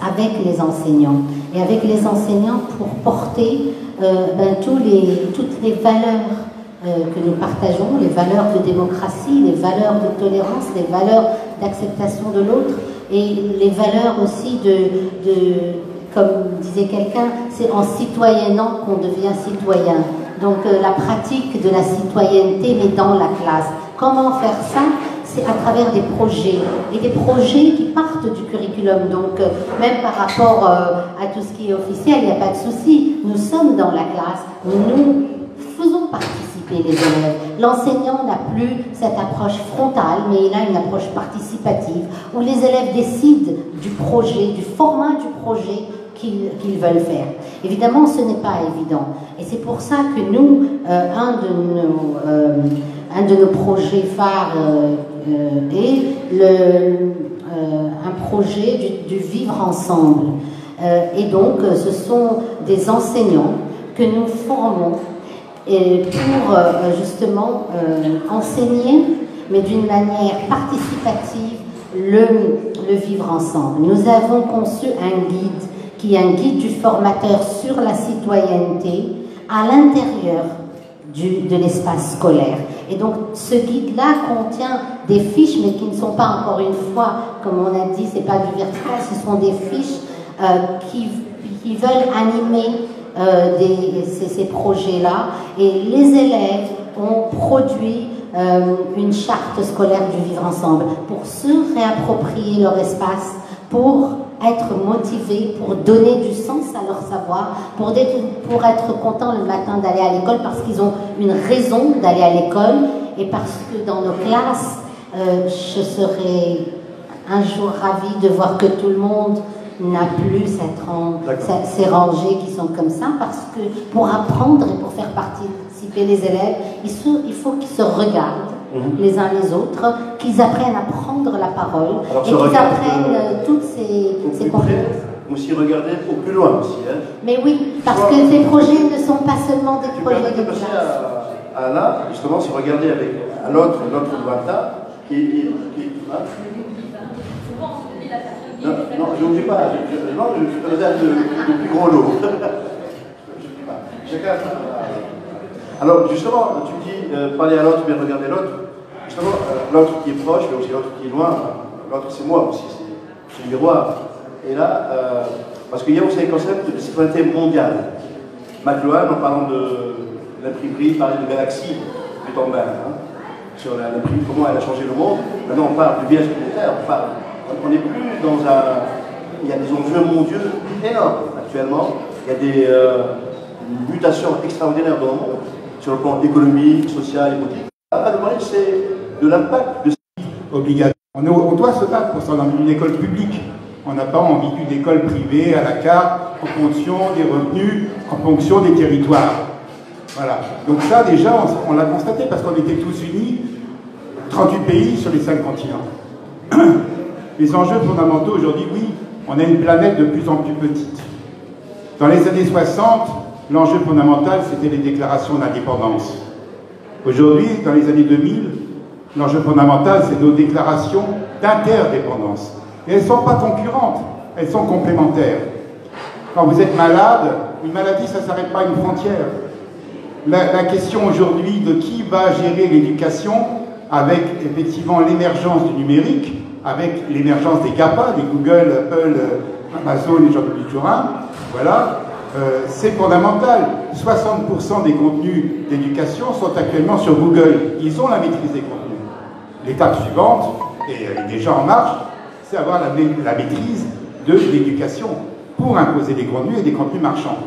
Speaker 3: avec les enseignants, et avec les enseignants pour porter toutes les valeurs que nous partageons, les valeurs de démocratie, les valeurs de tolérance, les valeurs d'acceptation de l'autre, et les valeurs aussi comme disait quelqu'un, c'est en citoyennant qu'on devient citoyen. Donc la pratique de la citoyenneté, mais dans la classe. Comment faire ça? C'est à travers des projets, et des projets qui partent du curriculum. Donc même par rapport à tout ce qui est officiel, il n'y a pas de souci. Nous sommes dans la classe, nous faisons participer les élèves. L'enseignant n'a plus cette approche frontale, mais il a une approche participative, où les élèves décident du projet, du format du projet qu'ils veulent faire. Évidemment, ce n'est pas évident. Et c'est pour ça que nous, un de nos projets phares est un projet du vivre ensemble. Et donc, ce sont des enseignants que nous formons pour justement enseigner, mais d'une manière participative, le vivre ensemble. Nous avons conçu un guide qui est un guide du formateur sur la citoyenneté à l'intérieur de l'espace scolaire. Et donc ce guide-là contient des fiches, mais qui ne sont pas, encore une fois, comme on a dit, c'est pas du vertical, ce sont des fiches qui veulent animer ces projets-là, et les élèves ont produit une charte scolaire du vivre ensemble pour se réapproprier leur espace, pour être motivés, pour donner du sens à leur savoir, pour être contents le matin d'aller à l'école parce qu'ils ont une raison d'aller à l'école, et parce que dans nos classes, je serais un jour ravie de voir que tout le monde n'a plus ces rangées qui sont comme ça, parce que pour apprendre et pour faire participer les élèves, il faut qu'ils se regardent les uns les autres, qu'ils apprennent à prendre la parole, et qu'ils apprennent toutes ces compétences.
Speaker 2: Vous aussi regardez au plus loin aussi. Hein.
Speaker 3: Mais oui, parce que ces projets ne sont pas seulement des projets de classe.
Speaker 2: À là, justement, si vous regardez avec l'autre lointain, qui est non, je ne dis pas. Je te réserve le plus gros lot. Chacun. Alors, justement, tu dis parler à l'autre, mais regarder l'autre. Justement, l'autre qui est proche, mais aussi l'autre qui est loin. L'autre, c'est moi aussi, c'est le miroir. Et là, parce qu'il y a aussi un concept de citoyenneté mondiale. McLuhan, en parlant de l'imprimerie, parlait de galaxie du Tombain, sur l'imprimerie, comment elle a changé le monde. Maintenant, on parle du biais communautaire, on n'est plus dans il y a des enjeux mondiaux énormes actuellement. Il y a des mutations extraordinaires dans le monde, sur le plan économique, social et politique. Après, le problème, c'est de l'impact de
Speaker 5: obligatoire. On doit se battre pour ça dans une école publique. On n'a pas envie d'une école privée à la carte, en fonction des revenus, en fonction des territoires. Voilà. Donc ça, déjà, on l'a constaté parce qu'on était tous unis, 38 pays sur les 5 continents. Les enjeux fondamentaux aujourd'hui, oui, on a une planète de plus en plus petite. Dans les années 60, l'enjeu fondamental, c'était les déclarations d'indépendance. Aujourd'hui, dans les années 2000, l'enjeu fondamental, c'est nos déclarations d'interdépendance. Et elles ne sont pas concurrentes, elles sont complémentaires. Quand vous êtes malade, une maladie, ça ne s'arrête pas à une frontière. La question aujourd'hui de qui va gérer l'éducation, avec effectivement l'émergence du numérique, avec l'émergence des GAFA, des Google, Apple, Amazon et Jean-Louis Turin, voilà, c'est fondamental. 60% des contenus d'éducation sont actuellement sur Google. Ils ont la maîtrise des contenus. L'étape suivante, et elle est déjà en marche, c'est avoir la maîtrise de l'éducation pour imposer des contenus et des contenus marchands.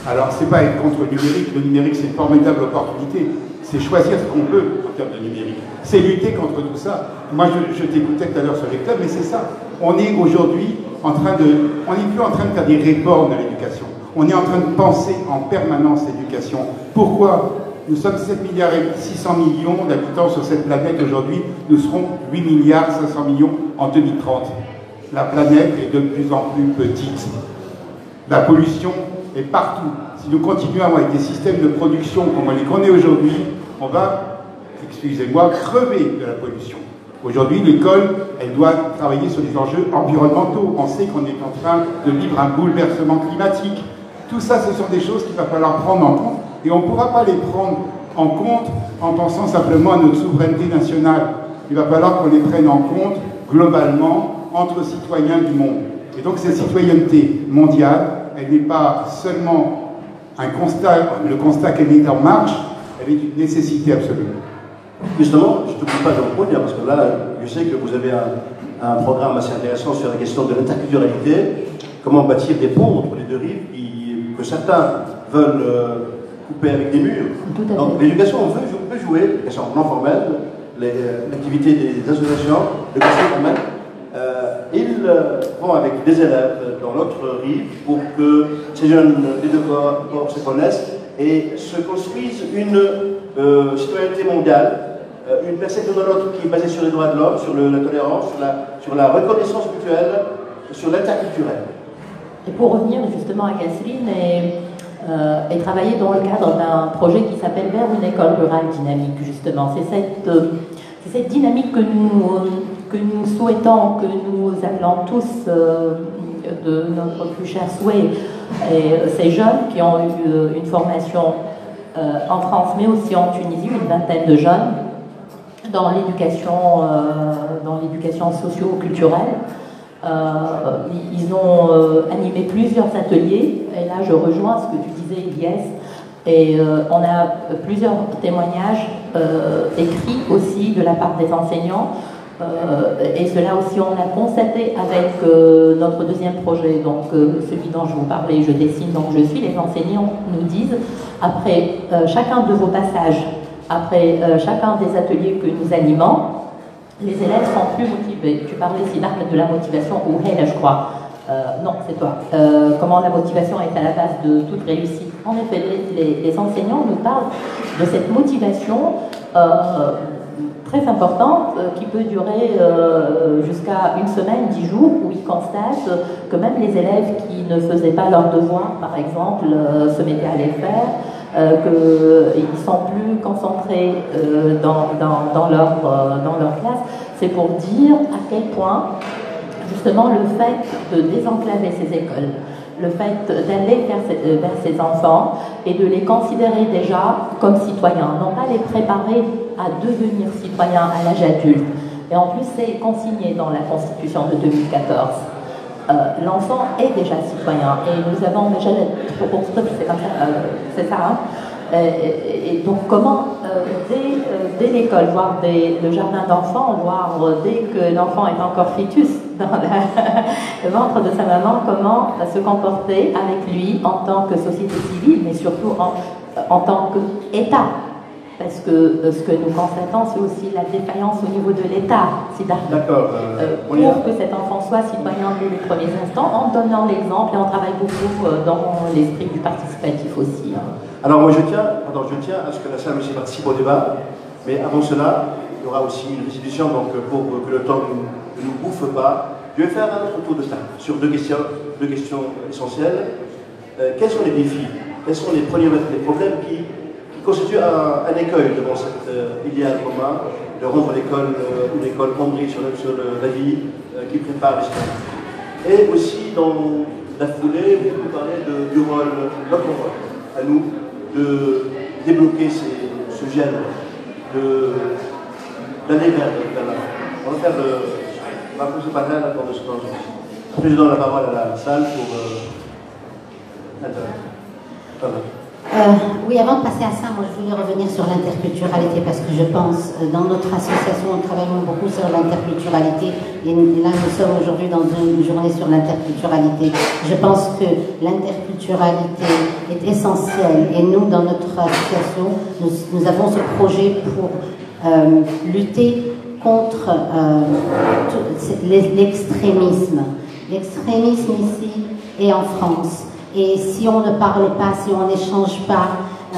Speaker 5: Alors, c'est pas être contre le numérique c'est une formidable opportunité. C'est choisir ce qu'on veut en termes de numérique. C'est lutter contre tout ça. Moi, je t'écoutais tout à l'heure sur les clubs, mais c'est ça. On est aujourd'hui on n'est plus en train de faire des réformes de l'éducation. On est en train de penser en permanence l'éducation. Pourquoi? Nous sommes 7 milliards et 600 millions d'habitants sur cette planète aujourd'hui. Nous serons 8 milliards 500 millions en 2030. La planète est de plus en plus petite. La pollution est partout. Si nous continuons avec des systèmes de production comme on les connaît aujourd'hui, on va, excusez-moi, crever de la pollution. Aujourd'hui, l'école, elle doit travailler sur les enjeux environnementaux. On sait qu'on est en train de vivre un bouleversement climatique. Tout ça, ce sont des choses qu'il va falloir prendre en compte. Et on ne pourra pas les prendre en compte en pensant simplement à notre souveraineté nationale. Il va falloir qu'on les prenne en compte globalement entre citoyens du monde. Et donc cette citoyenneté mondiale, elle n'est pas seulement un constat, le constat qu'elle est en marche, elle est une nécessité absolue.
Speaker 2: Justement, je ne te coupe pas dans le point, parce que là, je sais que vous avez un programme assez intéressant sur la question de l'interculturalité, comment bâtir des ponts entre les deux rives, que certains veulent couper avec des murs. Donc l'éducation, on peut jouer, l'éducation non formelle, l'activité des associations, l'éducation formelle, ils vont avec des élèves dans l'autre rive pour que ces jeunes des deux corps se connaissent et se construisent une citoyenneté mondiale, une perception de l'autre qui est basée sur les droits de l'homme, sur la tolérance, sur la reconnaissance mutuelle, sur l'interculturel.
Speaker 7: Et pour revenir justement à Catherine et travailler dans le cadre d'un projet qui s'appelle Vers une école rurale dynamique, justement. C'est cette dynamique que nous souhaitons, que nous appelons tous de notre plus cher souhait. Et ces jeunes qui ont eu une formation en France, mais aussi en Tunisie, une vingtaine de jeunes, dans l'éducation socio-culturelle, Ils ont animé plusieurs ateliers, et là je rejoins ce que tu disais, Ilyes, et on a plusieurs témoignages écrits aussi de la part des enseignants, et cela aussi on l'a constaté avec notre deuxième projet, donc celui dont je vous parlais, Je dessine donc je suis. Les enseignants nous disent, après chacun de vos passages, après chacun des ateliers que nous animons, les élèves sont plus motivés. Tu parlais, Siddharth, de la motivation, ou Hela, je crois. Non, c'est toi. Comment la motivation est à la base de toute réussite. En effet, les enseignants nous parlent de cette motivation très importante qui peut durer jusqu'à une semaine, 10 jours, où ils constatent que même les élèves qui ne faisaient pas leurs devoirs, par exemple, se mettaient à les faire, qu'ils sont plus concentrés dans leur classe. C'est pour dire à quel point, justement, le fait de désenclaver ces écoles, le fait d'aller vers ces enfants et de les considérer déjà comme citoyens, non pas les préparer à devenir citoyens à l'âge adulte. Et en plus, c'est consigné dans la Constitution de 2014. L'enfant est déjà citoyen et nous avons déjà c'est comme ça, c'est ça. Hein, et donc comment dès l'école, voire dès le jardin d'enfants, voire dès que l'enfant est encore fœtus dans le ventre de sa maman, comment se comporter avec lui en tant que société civile, mais surtout en tant qu'État. Parce que ce que nous constatons, c'est aussi la défaillance au niveau de l'État.
Speaker 2: D'accord.
Speaker 7: Pour que cet enfant soit citoyen dès les premiers instants, en donnant l'exemple, et on travaille beaucoup dans l'esprit du participatif aussi.
Speaker 2: Alors moi je tiens à ce que la salle aussi participe au débat, mais avant cela, il y aura aussi une restitution, donc pour que le temps ne nous bouffe pas, je vais faire un autre tour de table sur deux questions essentielles. Quels sont les défis? Quels sont les problèmes qui constituent un écueil devant cette idéal commun de rendre l'école une école ombrée sur la vie qui prépare les citoyens? Et aussi dans la foulée, vous parlez du rôle, notre rôle, à nous, de débloquer ce gène, d'aller vers l'avant. On va faire ma pause panel dans 2 secondes. Après, je donne la parole à la salle pour intervenir.
Speaker 3: Oui, avant de passer à ça, moi je voulais revenir sur l'interculturalité parce que je pense, dans notre association, nous travaillons beaucoup sur l'interculturalité et là nous sommes aujourd'hui dans une journée sur l'interculturalité. Je pense que l'interculturalité est essentielle et nous, dans notre association, nous avons ce projet pour lutter contre l'extrémisme. L'extrémisme ici et en France. Et si on ne parle pas, si on n'échange pas,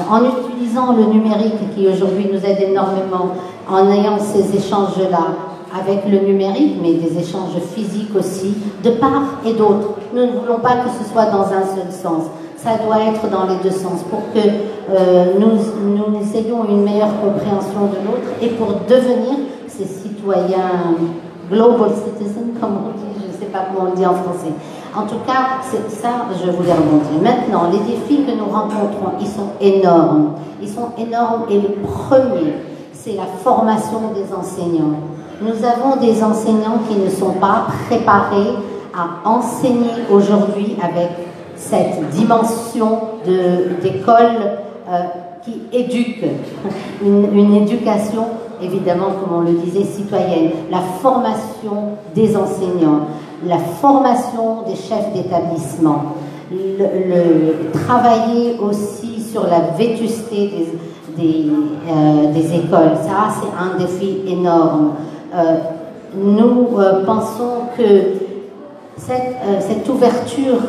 Speaker 3: en utilisant le numérique qui aujourd'hui nous aide énormément, en ayant ces échanges-là avec le numérique, mais des échanges physiques aussi, de part et d'autre. Nous ne voulons pas que ce soit dans un seul sens. Ça doit être dans les deux sens pour que nous ayons une meilleure compréhension de l'autre et pour devenir ces citoyens global citizens, comme on dit, je ne sais pas comment on dit en français. En tout cas, ça, je voulais rebondir. Maintenant, les défis que nous rencontrons, ils sont énormes. Ils sont énormes et le premier, c'est la formation des enseignants. Nous avons des enseignants qui ne sont pas préparés à enseigner aujourd'hui avec cette dimension d'école qui éduque, une éducation, évidemment, comme on le disait, citoyenne, la formation des enseignants, la formation des chefs d'établissement, travailler aussi sur la vétusté des écoles, ça c'est un défi énorme. Nous pensons que cette ouverture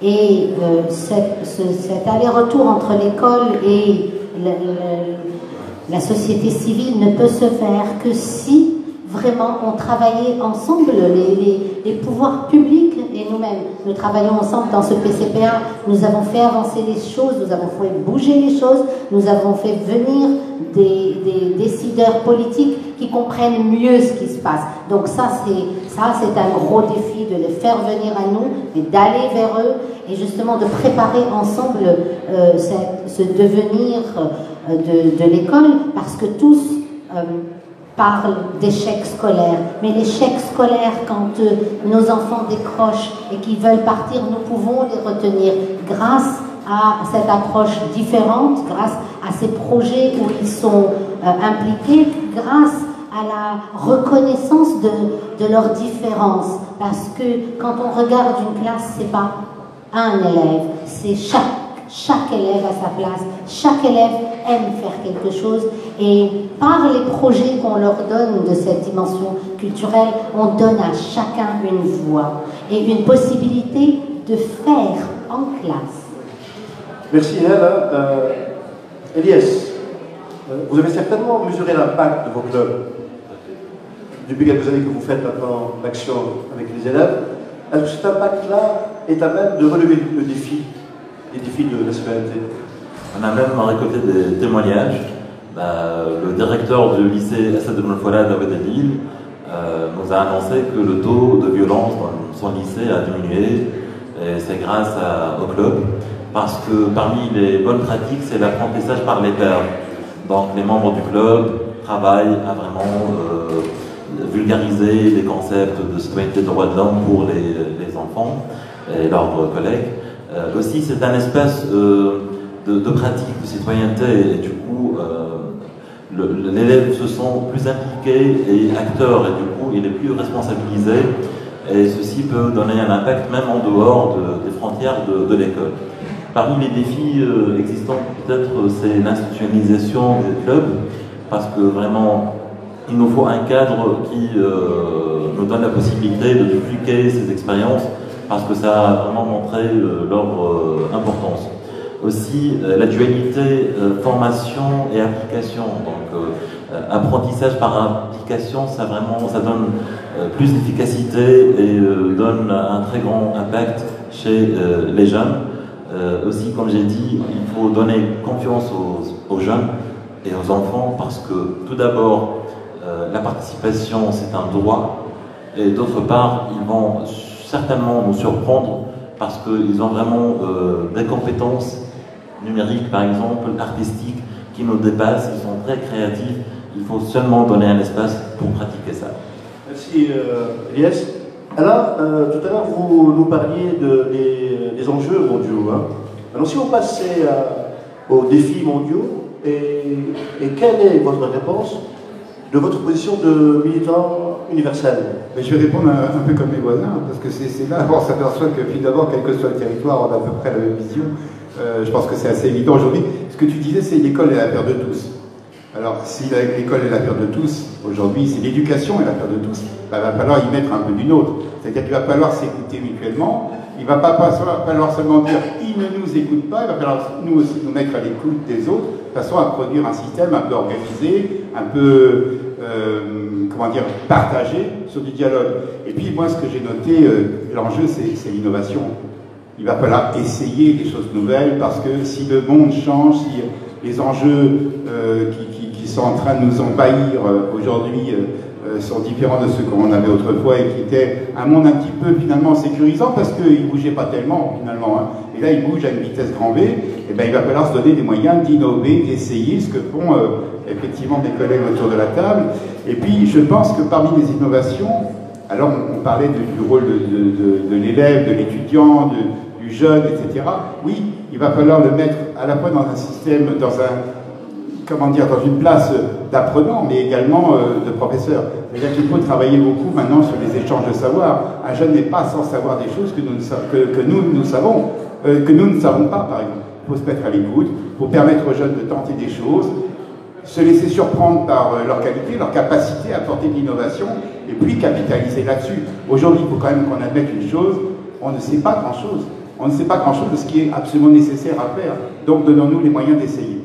Speaker 3: et cet aller-retour entre l'école et la société civile ne peut se faire que si vraiment on travaillait ensemble, les pouvoirs publics et nous-mêmes. Nous travaillons ensemble dans ce PCPA, nous avons fait avancer les choses, nous avons fait bouger les choses, nous avons fait venir des décideurs politiques qui comprennent mieux ce qui se passe. Donc ça c'est un gros défi de les faire venir à nous, et d'aller vers eux et justement de préparer ensemble ce devenir de l'école, parce que tous parle d'échec scolaire. Mais l'échec scolaire, quand nos enfants décrochent et qu'ils veulent partir, nous pouvons les retenir grâce à cette approche différente, grâce à ces projets où ils sont impliqués, grâce à la reconnaissance de leurs différences. Parce que quand on regarde une classe, c'est pas un élève, c'est chaque élève à sa place, chaque élève aime faire quelque chose et par les projets qu'on leur donne de cette dimension culturelle, on donne à chacun une voix et une possibilité de faire en classe.
Speaker 2: Merci Hélène. Elias, vous avez certainement mesuré l'impact de vos clubs depuis quelques années que vous faites maintenant l'action avec les élèves. Est-ce que cet impact-là est à même de relever les défis de la citoyenneté?
Speaker 6: On a même récolté des témoignages. Le directeur du lycée Assad Ben Fouad David El Lille nous a annoncé que le taux de violence dans son lycée a diminué, et c'est grâce au club, parce que parmi les bonnes pratiques, c'est l'apprentissage par les pairs. Donc les membres du club travaillent à vraiment vulgariser les concepts de citoyenneté de droits de l'homme pour les enfants et leurs collègues. Aussi, c'est un espace de pratique de citoyenneté et du coup, l'élève se sent plus impliqué et acteur et du coup, il est plus responsabilisé et ceci peut donner un impact même en dehors des frontières de l'école. Parmi les défis existants, peut-être, c'est l'institutionnalisation des clubs parce que vraiment, il nous faut un cadre qui nous donne la possibilité de dupliquer ces expériences parce que ça a vraiment montré leur importance. Aussi, la dualité formation et application. Donc, apprentissage par application, ça donne plus d'efficacité et donne un très grand impact chez les jeunes. Aussi, comme j'ai dit, il faut donner confiance aux jeunes et aux enfants parce que, tout d'abord, la participation, c'est un droit, et d'autre part, ils vont certainement nous surprendre parce qu'ils ont vraiment des compétences numériques, par exemple, artistiques, qui nous dépassent, ils sont très créatifs, il faut seulement donner un espace pour pratiquer ça.
Speaker 2: Merci Elias. Alors, tout à l'heure, vous nous parliez des enjeux mondiaux. Hein. Alors, si on passait aux défis mondiaux, et quelle est votre réponse de votre position de militant universel?
Speaker 5: Mais je vais répondre un peu comme mes voisins, parce que c'est là qu'on s'aperçoit que finalement, quel que soit le territoire, on a à peu près la même vision. Je pense que c'est assez évident aujourd'hui. Ce que tu disais, c'est l'école est l'affaire de tous. Alors, si l'école est l'affaire de tous, aujourd'hui, c'est l'éducation est l'affaire de tous, il va falloir y mettre un peu d'une autre. C'est-à-dire qu'il va falloir s'écouter mutuellement. Il ne va pas falloir seulement dire « ils ne nous écoutent pas », il va falloir nous aussi nous mettre à l'écoute des autres, de façon à produire un système un peu organisé, un peu, comment dire, partagé sur du dialogue. Et puis, moi, ce que j'ai noté, l'enjeu, c'est l'innovation. Il va falloir essayer des choses nouvelles, parce que si le monde change, si les enjeux qui sont en train de nous envahir aujourd'hui sont différents de ceux qu'on avait autrefois et qui étaient un monde un petit peu finalement sécurisant parce qu'il ne bougeait pas tellement finalement. Hein. Et là, il bouge à une vitesse grand V. Et ben, il va falloir se donner des moyens d'innover, d'essayer ce que font effectivement des collègues autour de la table. Et puis, je pense que parmi les innovations, alors on parlait du rôle de l'élève, de l'étudiant, du jeune, etc. Oui, il va falloir le mettre à la fois dans un système, dans une place d'apprenant, mais également de professeur. C'est-à-dire qu'il faut travailler beaucoup maintenant sur les échanges de savoir. Un jeune n'est pas sans savoir des choses que nous savons, que nous ne savons pas, par exemple. Il faut se mettre à l'écoute, il faut permettre aux jeunes de tenter des choses, se laisser surprendre par leur qualité, leur capacité à apporter de l'innovation, et puis capitaliser là-dessus. Aujourd'hui, il faut quand même qu'on admette une chose, on ne sait pas grand-chose. On ne sait pas grand-chose de ce qui est absolument nécessaire à faire. Donc, donnons-nous les moyens d'essayer.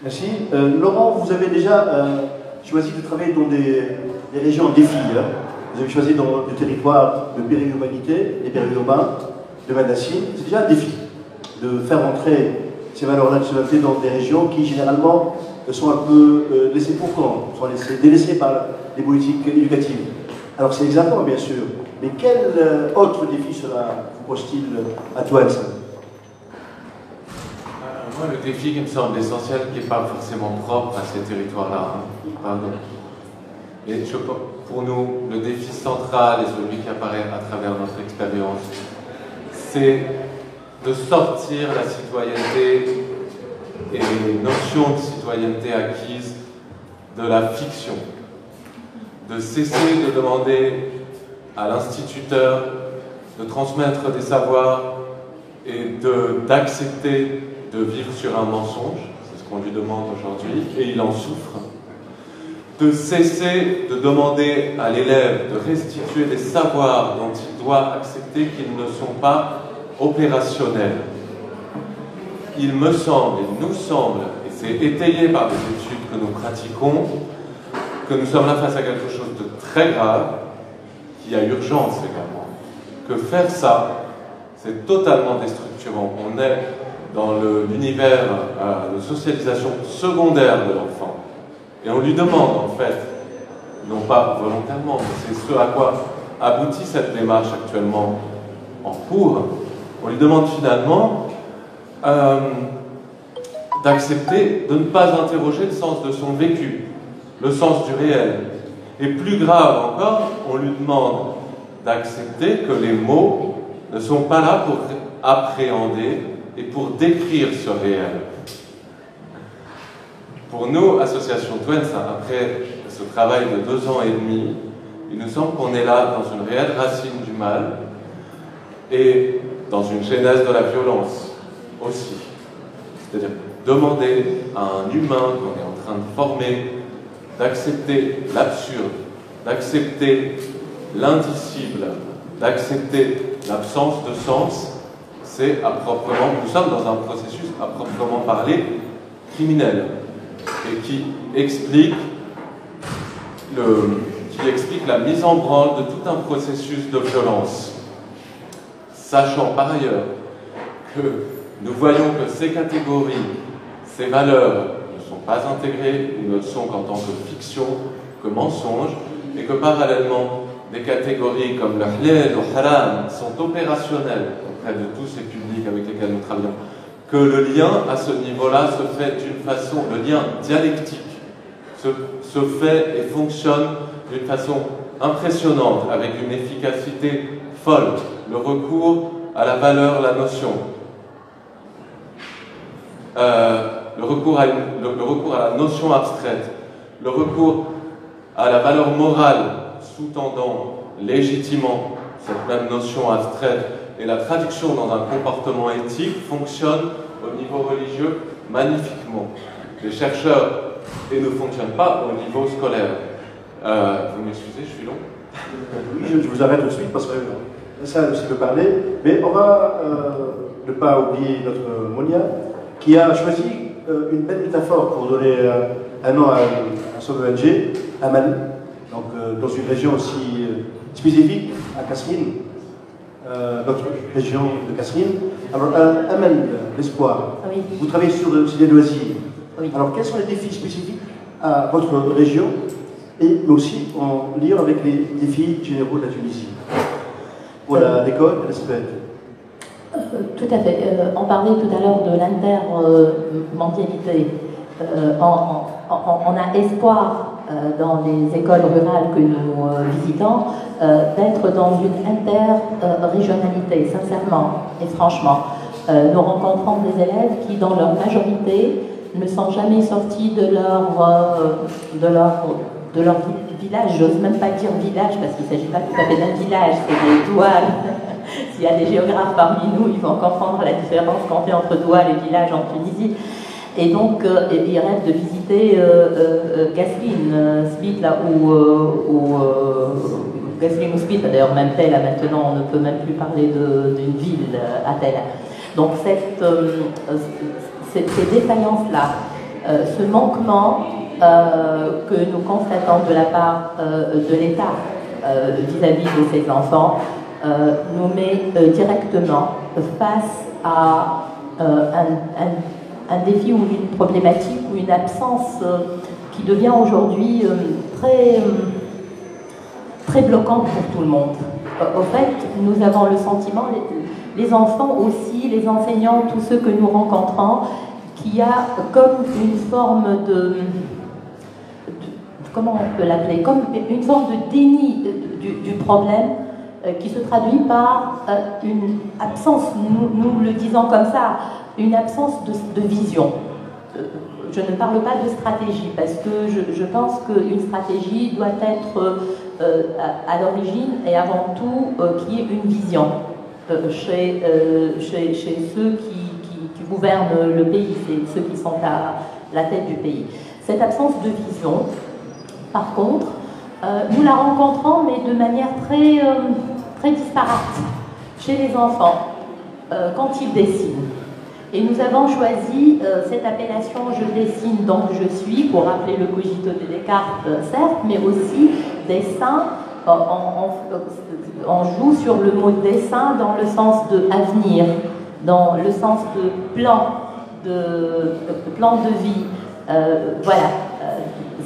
Speaker 2: Merci. Laurent, vous avez déjà choisi de travailler dans des régions en défi. Hein. Vous avez choisi dans le territoire de périurbanité, les périurbains, de Val-d'Acier. C'est déjà un défi de faire entrer ces valeurs-là de citoyenneté dans des régions qui, généralement, sont un peu laissées pour compte, sont délaissées par les politiques éducatives. Alors, c'est exactement, bien sûr. Mais quel autre défi cela vous pose-t-il à toi, Elsa?
Speaker 4: Moi, le défi qui me semble essentiel, qui n'est pas forcément propre à ces territoires-là, Et pour nous, le défi central et celui qui apparaît à travers notre expérience, c'est de sortir la citoyenneté et les notions de citoyenneté acquises de la fiction, de cesser de demander à l'instituteur de transmettre des savoirs et d'accepter de vivre sur un mensonge, c'est ce qu'on lui demande aujourd'hui, et il en souffre, de cesser de demander à l'élève de restituer des savoirs dont il doit accepter qu'ils ne sont pas opérationnels. Il me semble, il nous semble, et c'est étayé par des études que nous pratiquons, que nous sommes là face à quelque chose de très grave, qu'il y a urgence également. Que faire ça, c'est totalement déstructurant. On est dans l'univers de socialisation secondaire de l'enfant. Et on lui demande, en fait, non pas volontairement, mais c'est ce à quoi aboutit cette démarche actuellement en cours, on lui demande finalement d'accepter de ne pas interroger le sens de son vécu, le sens du réel. Et plus grave encore, on lui demande d'accepter que les mots ne sont pas là pour appréhender et pour décrire ce réel. Pour nous, Association Twens, après ce travail de 2 ans et demi, il nous semble qu'on est là dans une réelle racine du mal et dans une genèse de la violence aussi. C'est-à-dire demander à un humain qu'on est en train de former d'accepter l'absurde, d'accepter l'indicible, d'accepter l'absence de sens, c'est à proprement, nous sommes dans un processus à proprement parler criminel et qui explique la mise en branle de tout un processus de violence. Sachant par ailleurs que nous voyons que ces catégories, ces valeurs ne sont pas intégrées, ou ne sont qu'en tant que fiction, que mensonge, et que parallèlement, des catégories comme le halal ou le haram sont opérationnelles auprès de tous ces publics avec lesquels nous travaillons, que le lien à ce niveau-là se fait d'une façon, le lien dialectique se fait et fonctionne d'une façon impressionnante, avec une efficacité folle, le recours à la valeur, la notion, le recours à la notion abstraite, le recours à la valeur morale, sous-tendant, légitimement cette même notion abstraite, et la traduction dans un comportement éthique fonctionne au niveau religieux magnifiquement. Les chercheurs et ne fonctionnent pas au niveau scolaire. Vous m'excusez, je suis long.
Speaker 2: Oui, je vous arrête tout de suite parce que ça aussi peut parler, mais on va ne pas oublier notre Monia qui a choisi une belle métaphore pour donner un nom à son ONG, Amal, donc dans une région aussi spécifique, à Kasserine, notre région de Kasserine. Alors, Amal, l'espoir,
Speaker 7: Oui.
Speaker 2: vous travaillez sur aussi des loisirs.
Speaker 7: Oui.
Speaker 2: Alors, quels sont les défis spécifiques à votre région et aussi en lien avec les défis généraux de la Tunisie pour l'école et la citoyenneté?
Speaker 7: Tout à fait. On parlait tout à l'heure de l'intermondialité. On a espoir dans les écoles rurales que nous visitons d'être dans une interrégionalité, sincèrement et franchement. Nous rencontrons des élèves qui, dans leur majorité, ne sont jamais sortis de leur village. J'ose même pas dire village parce qu'il ne s'agit pas tout à fait d'un village, c'est des douales. S'il y a des géographes parmi nous, ils vont comprendre la différence qu'on fait entre Douala et village en Tunisie. Et donc, ils rêvent de visiter Kasserine, Spit, là où Kasserine ou Spit, d'ailleurs, même tel, là, maintenant, on ne peut même plus parler d'une ville à tel. Donc, ces défaillances-là, ce manquement que nous constatons de la part de l'État vis-à-vis de ces enfants, nous met directement face à un défi ou une problématique ou une absence qui devient aujourd'hui très bloquante pour tout le monde. Au fait, nous avons le sentiment, les enfants aussi, les enseignants, tous ceux que nous rencontrons, qu'il y a comme une forme comment on peut l'appeler, comme une forme de déni du problème qui se traduit par une absence, nous le disons comme ça, une absence de vision. Je ne parle pas de stratégie parce que je pense qu'une stratégie doit être à l'origine et avant tout qu'il y ait une vision chez ceux qui gouvernent le pays, c'est ceux qui sont à la tête du pays. Cette absence de vision, par contre, nous la rencontrons mais de manière très disparate chez les enfants quand ils dessinent. Et nous avons choisi cette appellation « je dessine donc je suis » pour rappeler le cogito de Descartes, certes, mais aussi dessin. On joue sur le mot dessin dans le sens de avenir, dans le sens de plan de vie. Voilà,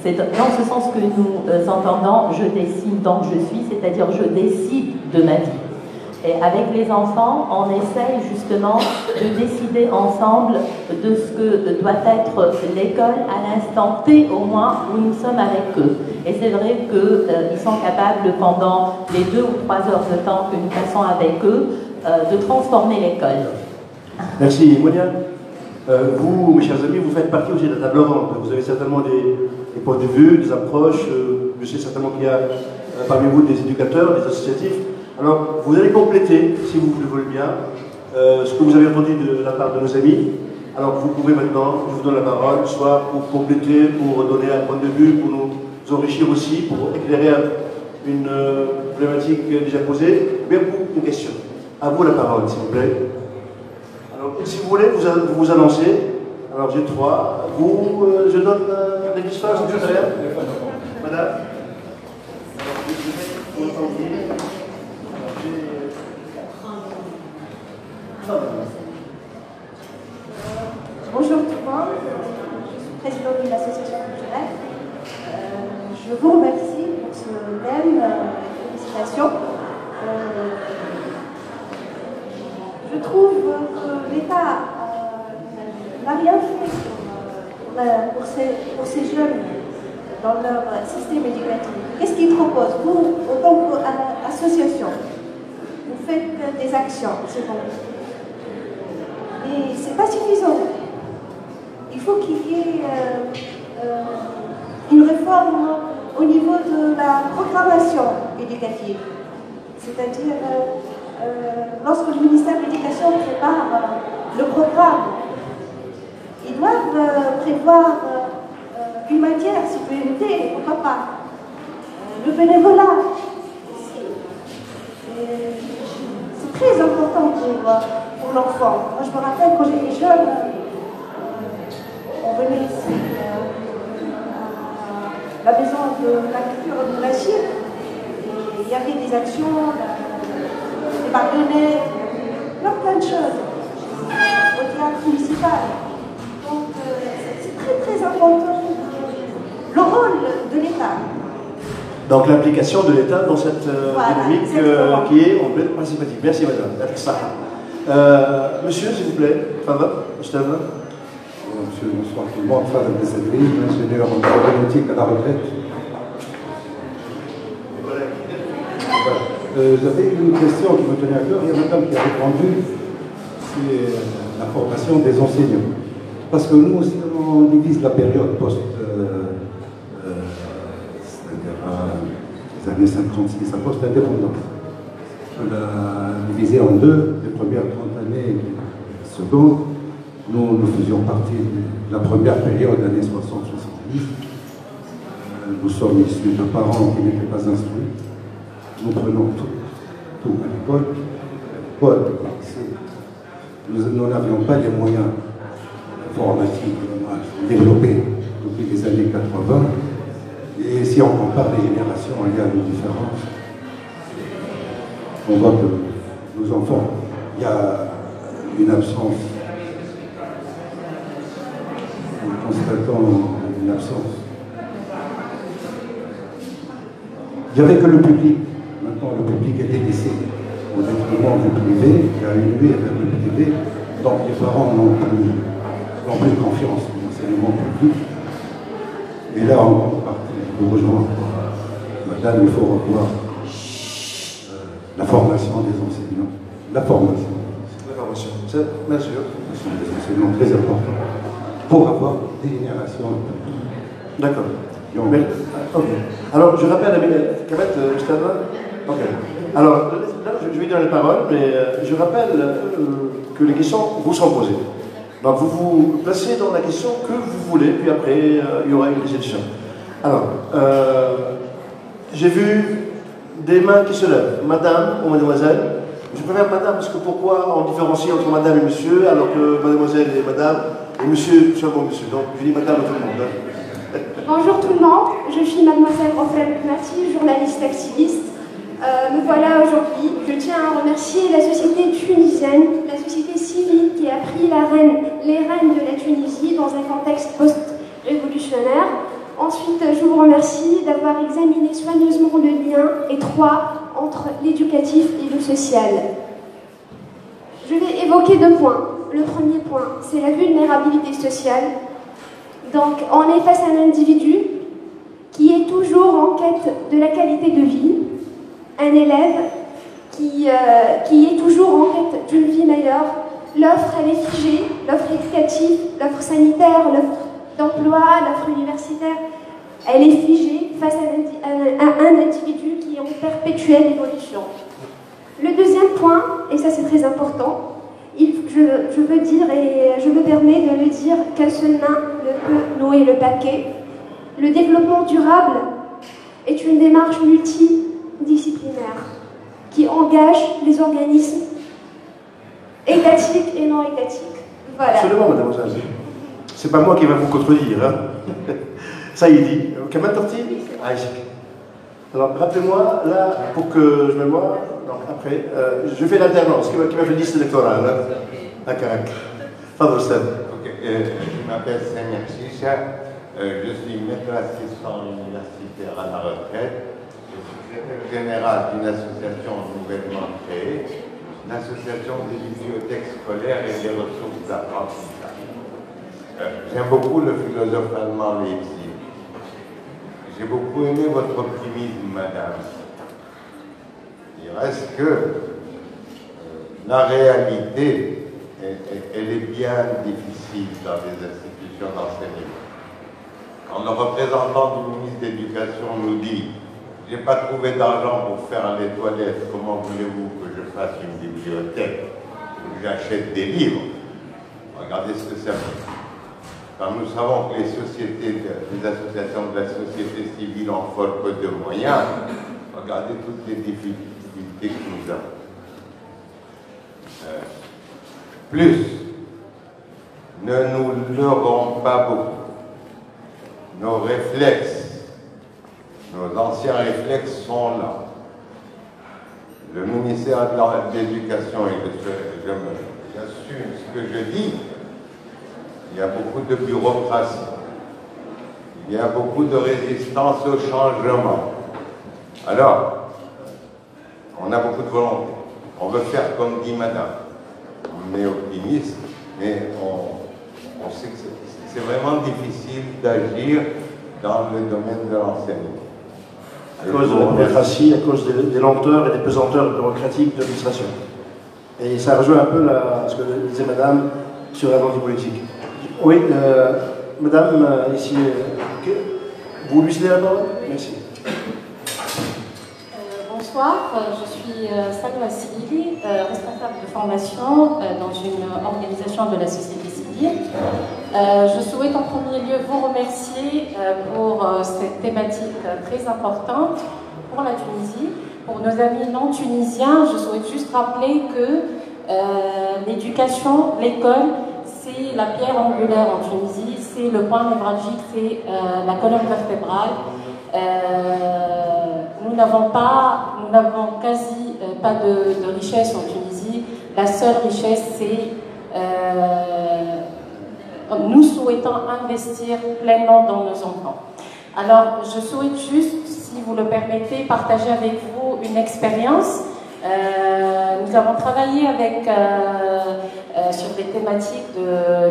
Speaker 7: c'est dans ce sens que nous entendons « je dessine donc je suis », c'est-à-dire je décide de ma vie. Et avec les enfants, on essaye justement de décider ensemble de ce que doit être l'école à l'instant T au moins où nous sommes avec eux. Et c'est vrai qu'ils sont capables pendant les 2 ou 3 heures de temps que nous passons avec eux de transformer l'école.
Speaker 2: Merci. Monia, vous, mes chers amis, vous faites partie aussi de la table ronde. Vous avez certainement des points de vue, des approches. Je sais certainement qu'il y a parmi vous des éducateurs, des associatifs. Alors, vous allez compléter, si vous le voulez bien, ce que vous avez entendu de la part de nos amis. Alors, vous pouvez maintenant, je vous donne la parole, soit pour compléter, pour donner un point de vue, pour nous enrichir aussi, pour éclairer une problématique déjà posée, mais pour une question. À vous la parole, s'il vous plaît. Alors, si vous voulez, vous annoncez. Alors, j'ai 3. Vous, je donne les distances, Madame.
Speaker 8: Bonjour tout le monde, je suis présidente de l'association culturelle. Je vous remercie pour ce thème, félicitations. Je trouve que l'État n'a rien fait pour ces jeunes dans leur système éducatif. Qu'est-ce qu'ils proposent? Vous, en tant qu'association, vous faites des actions, c'est bon. Et ce n'est pas suffisant. Il faut qu'il y ait une réforme au niveau de la programmation éducative. C'est-à-dire, lorsque le ministère de l'Éducation prépare le programme, ils doivent prévoir une matière, citoyenneté, pourquoi pas. Le bénévolat aussi. C'est très important pour l'enfant. Moi, je me rappelle quand j'étais jeune, on venait ici à la maison de la culture de la Chine. Il y avait des actions, des marionnettes, plein de choses au théâtre municipal. Donc, c'est très important le rôle de l'État.
Speaker 2: Donc l'implication de l'État dans cette dynamique qui est en pleine participative. Merci madame. Monsieur, s'il vous plaît, faveur, Monsieur,
Speaker 9: bonsoir tout le monde. Fadel Bessedri, ingénieur en aéronautique à la retraite. J'avais une question qui me tenait à cœur. Il y a madame qui a répondu, c'est la formation des enseignants. Parce que nous aussi, on divise la période les années 56 à post-indépendance. On l'a divisé en 2, les premières 30 années et les secondes. Nous faisions partie de la première période, années 60-70. Nous sommes issus de parents qui n'étaient pas instruits. Nous prenons tout à l'école. Nous n'avions pas les moyens informatiques développés depuis les années 80. Et si on compare les générations, il y a une différence. On voit que nos enfants, il y a une absence. Nous constatons une absence. Il n'y avait que le public. Maintenant, le public est délaissé au détriment du privé, qui a élevé vers le privé. Donc les parents n'ont plus confiance dans l'enseignement public. Et là, en partie, je vous rejoins. Madame, il faut revoir la formation des enseignants. La formation.
Speaker 2: La formation, c'est bien sûr.
Speaker 9: Ce sont des enseignants très importants pour avoir des générations.
Speaker 2: D'accord. Ok. Alors, je rappelle à Kamet, ok. Alors, là, je vais donner la parole, mais je rappelle que les questions vous sont posées. Donc, vous vous placez dans la question que vous voulez, puis après, il y aura une réception. Alors, j'ai vu des mains qui se lèvent. Madame ou mademoiselle. Je préfère madame, parce que pourquoi on différencie entre madame et monsieur, alors que mademoiselle et madame, et monsieur, seulement monsieur. Donc, je dis madame à tout le monde. Hein.
Speaker 8: Bonjour tout le monde, je suis mademoiselle Rofel Knati, journaliste activiste. Me voilà aujourd'hui. Je tiens à remercier la société tunisienne, la société civile qui a pris les rênes de la Tunisie dans un contexte post-révolutionnaire. Ensuite, je vous remercie d'avoir examiné soigneusement le lien étroit entre l'éducatif et le social. Je vais évoquer 2 points. Le premier point, c'est la vulnérabilité sociale. Donc, on est face à un individu qui est toujours en quête de la qualité de vie, un élève qui est toujours en quête d'une vie meilleure. L'offre, elle est figée, l'offre éducative, l'offre sanitaire, l'offre d'emploi, l'offre universitaire, elle est figée face à un individu qui est en perpétuelle évolution. Le deuxième point, et ça c'est très important, je veux dire, et je me permets de le dire, qu'une seule main ne peut nouer le paquet. Le développement durable est une démarche multidisciplinaire qui engage les organismes étatiques et non étatiques. Voilà.
Speaker 2: Absolument, mademoiselle. C'est pas moi qui vais vous contredire. Hein. Ça, il dit. Kamal Torti, Isaac. Alors, rappelez-moi, là, pour que je me voie, donc après, je fais l'alternance, qui m'a fait une liste électorale, hein, à Carac. Fadl Seb.
Speaker 10: Je m'appelle Samir Chicha, je suis maître assistant universitaire à la retraite, je suis secrétaire général d'une association nouvellement créée, l'association des bibliothèques scolaires et des ressources d'apprentissage. J'aime beaucoup le philosophe allemand Leipzig. J'ai beaucoup aimé votre optimisme, madame. Il reste que la réalité, elle est bien difficile dans les institutions d'enseignement. Quand le représentant du ministre de l'Éducation nous dit « J'ai pas trouvé d'argent pour faire les toilettes, comment voulez-vous que je fasse une bibliothèque où j'achète des livres ?» Regardez ce que ça fait. Quand nous savons que les associations de la société civile en folent peu de moyens, regardez toutes les difficultés que nous avons. Plus, ne nous leurrons pas beaucoup. Nos réflexes, nos anciens réflexes sont là. Le ministère de l'Éducation, et j'assume ce que je dis, il y a beaucoup de bureaucratie, il y a beaucoup de résistance au changement. Alors, on a beaucoup de volonté. On veut faire comme dit madame. On est optimiste, mais on sait que c'est vraiment difficile d'agir dans le domaine de l'enseignement.
Speaker 2: À cause de la bureaucratie, à cause des lenteurs et des pesanteurs bureaucratiques de l'administration. Et ça rejoint un peu ce que disait madame sur la politique. Oui, madame, ici, vous lui cédez la parole? Merci.
Speaker 11: Bonsoir, je suis Salwa Sili, responsable de formation dans une organisation de la société civile. Je souhaite en premier lieu vous remercier pour cette thématique très importante pour la Tunisie. Pour nos amis non tunisiens, je souhaite juste rappeler que l'éducation, l'école, c'est la pierre angulaire en Tunisie, c'est le point névralgique, c'est la colonne vertébrale. Nous n'avons quasi pas de richesse en Tunisie. La seule richesse, c'est nous souhaitons investir pleinement dans nos enfants. Alors, je souhaite juste, si vous le permettez, partager avec vous une expérience Nous avons travaillé avec, sur des thématiques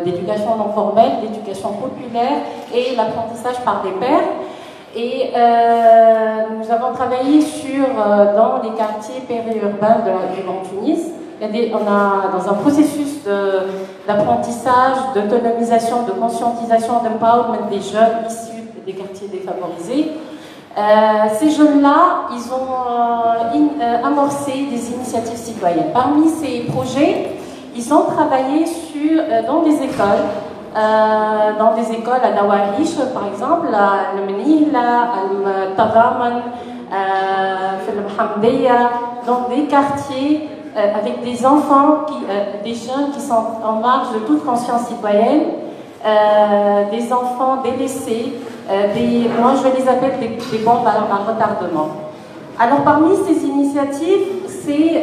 Speaker 11: d'éducation non formelle, d'éducation populaire et l'apprentissage par des pairs. Et nous avons travaillé dans les quartiers périurbains du Grand Tunis. On a dans un processus d'apprentissage, d'autonomisation, de conscientisation, d'empowerment des jeunes issus des quartiers défavorisés. Ces jeunes-là, ils ont amorcé des initiatives citoyennes. Parmi ces projets, ils ont travaillé dans des écoles. À Dawarish, par exemple, à Al-Menihla, Al-Tadaman, Al-Hamdeya, dans des quartiers avec des enfants, des jeunes qui sont en marge de toute conscience citoyenne, des enfants délaissés, moi je les appelle des bombes à retardement. Alors parmi ces initiatives, c'est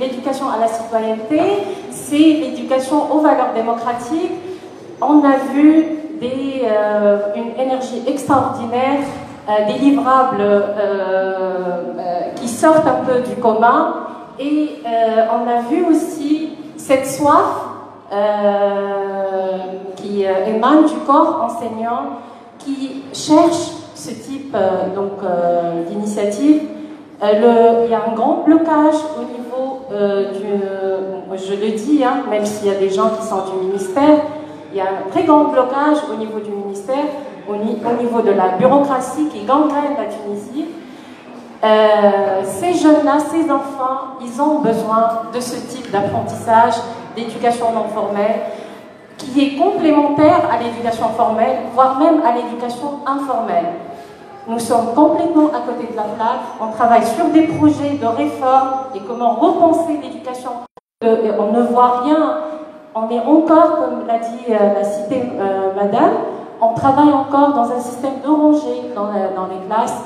Speaker 11: l'éducation à la citoyenneté, c'est l'éducation aux valeurs démocratiques. On a vu une énergie extraordinaire, des livrables qui sortent un peu du commun, et on a vu aussi cette soif qui émane du corps enseignant qui cherche ce type d'initiative. Il y a un grand blocage au niveau je le dis, même s'il y a des gens qui sont du ministère, il y a un très grand blocage au niveau du ministère, au niveau de la bureaucratie qui gangrène la Tunisie. Ces jeunes-là, ces enfants, ils ont besoin de ce type d'apprentissage, d'éducation non formelle, qui est complémentaire à l'éducation formelle, voire même à l'éducation informelle. Nous sommes complètement à côté de la plaque, on travaille sur des projets de réforme et comment repenser l'éducation. On ne voit rien. On est encore, comme l'a dit la cité madame, on travaille encore dans un système de rangée dans les classes.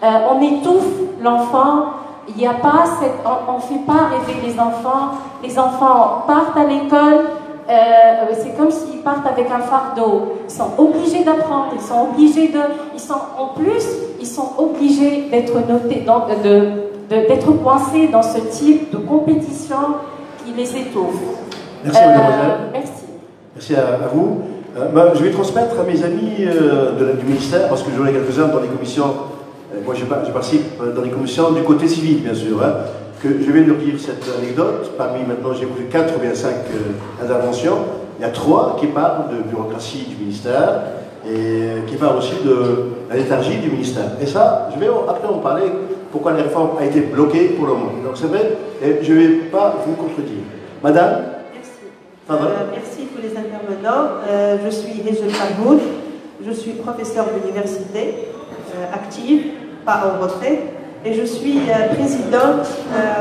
Speaker 11: On étouffe l'enfant, il n'y a pas on ne fait pas rêver les enfants partent à l'école, c'est comme s'ils partent avec un fardeau, ils sont obligés d'apprendre, ils sont obligés d'être notés, d'être coincés dans ce type de compétition qui les étouffe.
Speaker 2: Merci, mademoiselle.
Speaker 11: Merci.
Speaker 2: Merci à vous. Je vais transmettre à mes amis du ministère, parce que j'en ai quelques-uns dans les commissions. Moi, je participe dans les commissions du côté civil, bien sûr, que je vais leur dire cette anecdote. Parmi maintenant, j'ai écouté 4 ou bien 5 interventions. Il y a 3 qui parlent de bureaucratie du ministère et qui parlent aussi de la léthargie du ministère. Et ça, je vais après en parler, pourquoi la réforme a été bloquée pour le moment. Donc c'est vrai, et je ne vais pas vous contredire. Madame.
Speaker 8: Merci pour les intervenants. Je suis Hejel Farhoud, je suis professeure d'université active, pas en retraite, et je suis présidente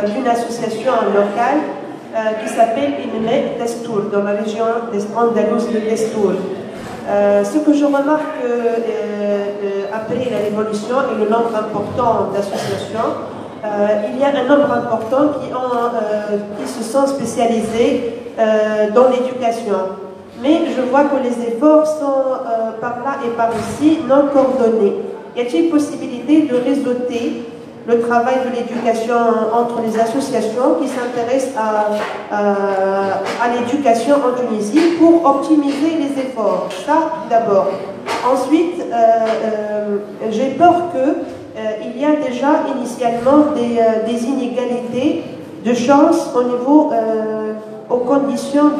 Speaker 8: d'une association locale qui s'appelle Inme Testour, dans la région andalouse de Testour. Ce que je remarque après la révolution et le nombre important d'associations, il y a un nombre important qui se sont spécialisés dans l'éducation. Mais je vois que les efforts sont par là et par ici non coordonnés. Y a-t-il possibilité de réseauter le travail de l'éducation entre les associations qui s'intéressent à l'éducation en Tunisie pour optimiser les efforts? Ça, d'abord. Ensuite, j'ai peur qu'il y a déjà initialement des inégalités de chance au niveau aux conditions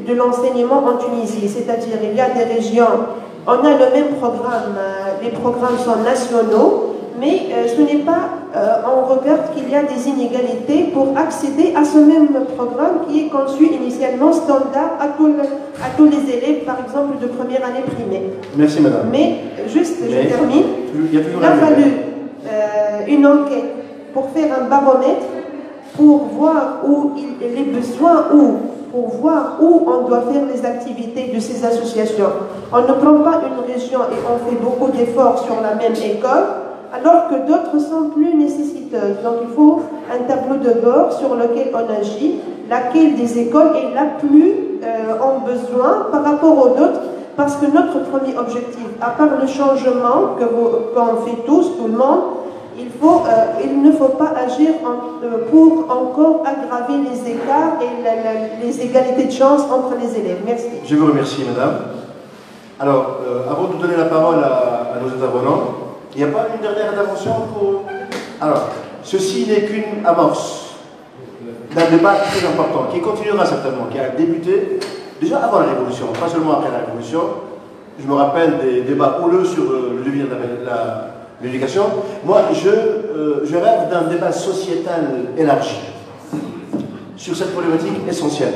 Speaker 8: de l'enseignement en Tunisie. C'est-à-dire, il y a des régions, on a le même programme, les programmes sont nationaux, mais ce n'est pas, on regarde qu'il y a des inégalités pour accéder à ce même programme qui est conçu initialement standard à tous les élèves, par exemple, de première année primaire.
Speaker 2: Merci madame.
Speaker 8: Mais, juste, je termine, il a fallu une enquête pour faire un baromètre, pour voir où les besoins, pour voir où on doit faire les activités de ces associations. On ne prend pas une région et on fait beaucoup d'efforts sur la même école, alors que d'autres sont plus nécessiteuses. Donc il faut un tableau de bord sur lequel on agit, laquelle des écoles est la plus en besoin par rapport aux autres, parce que notre premier objectif, à part le changement qu'on fait tous, tout le monde, il ne faut pas agir pour encore aggraver les écarts et les égalités de chance entre les élèves. Merci.
Speaker 2: Je vous remercie, madame. Alors, avant de donner la parole à nos intervenants, il n'y a pas une dernière intervention pour... Alors, ceci n'est qu'une amorce d'un débat très important, qui continuera certainement, qui a débuté déjà avant la Révolution, pas seulement après la Révolution. Je me rappelle des débats houleux sur le devenir de l'éducation. Moi, je rêve d'un débat sociétal élargi sur cette problématique essentielle,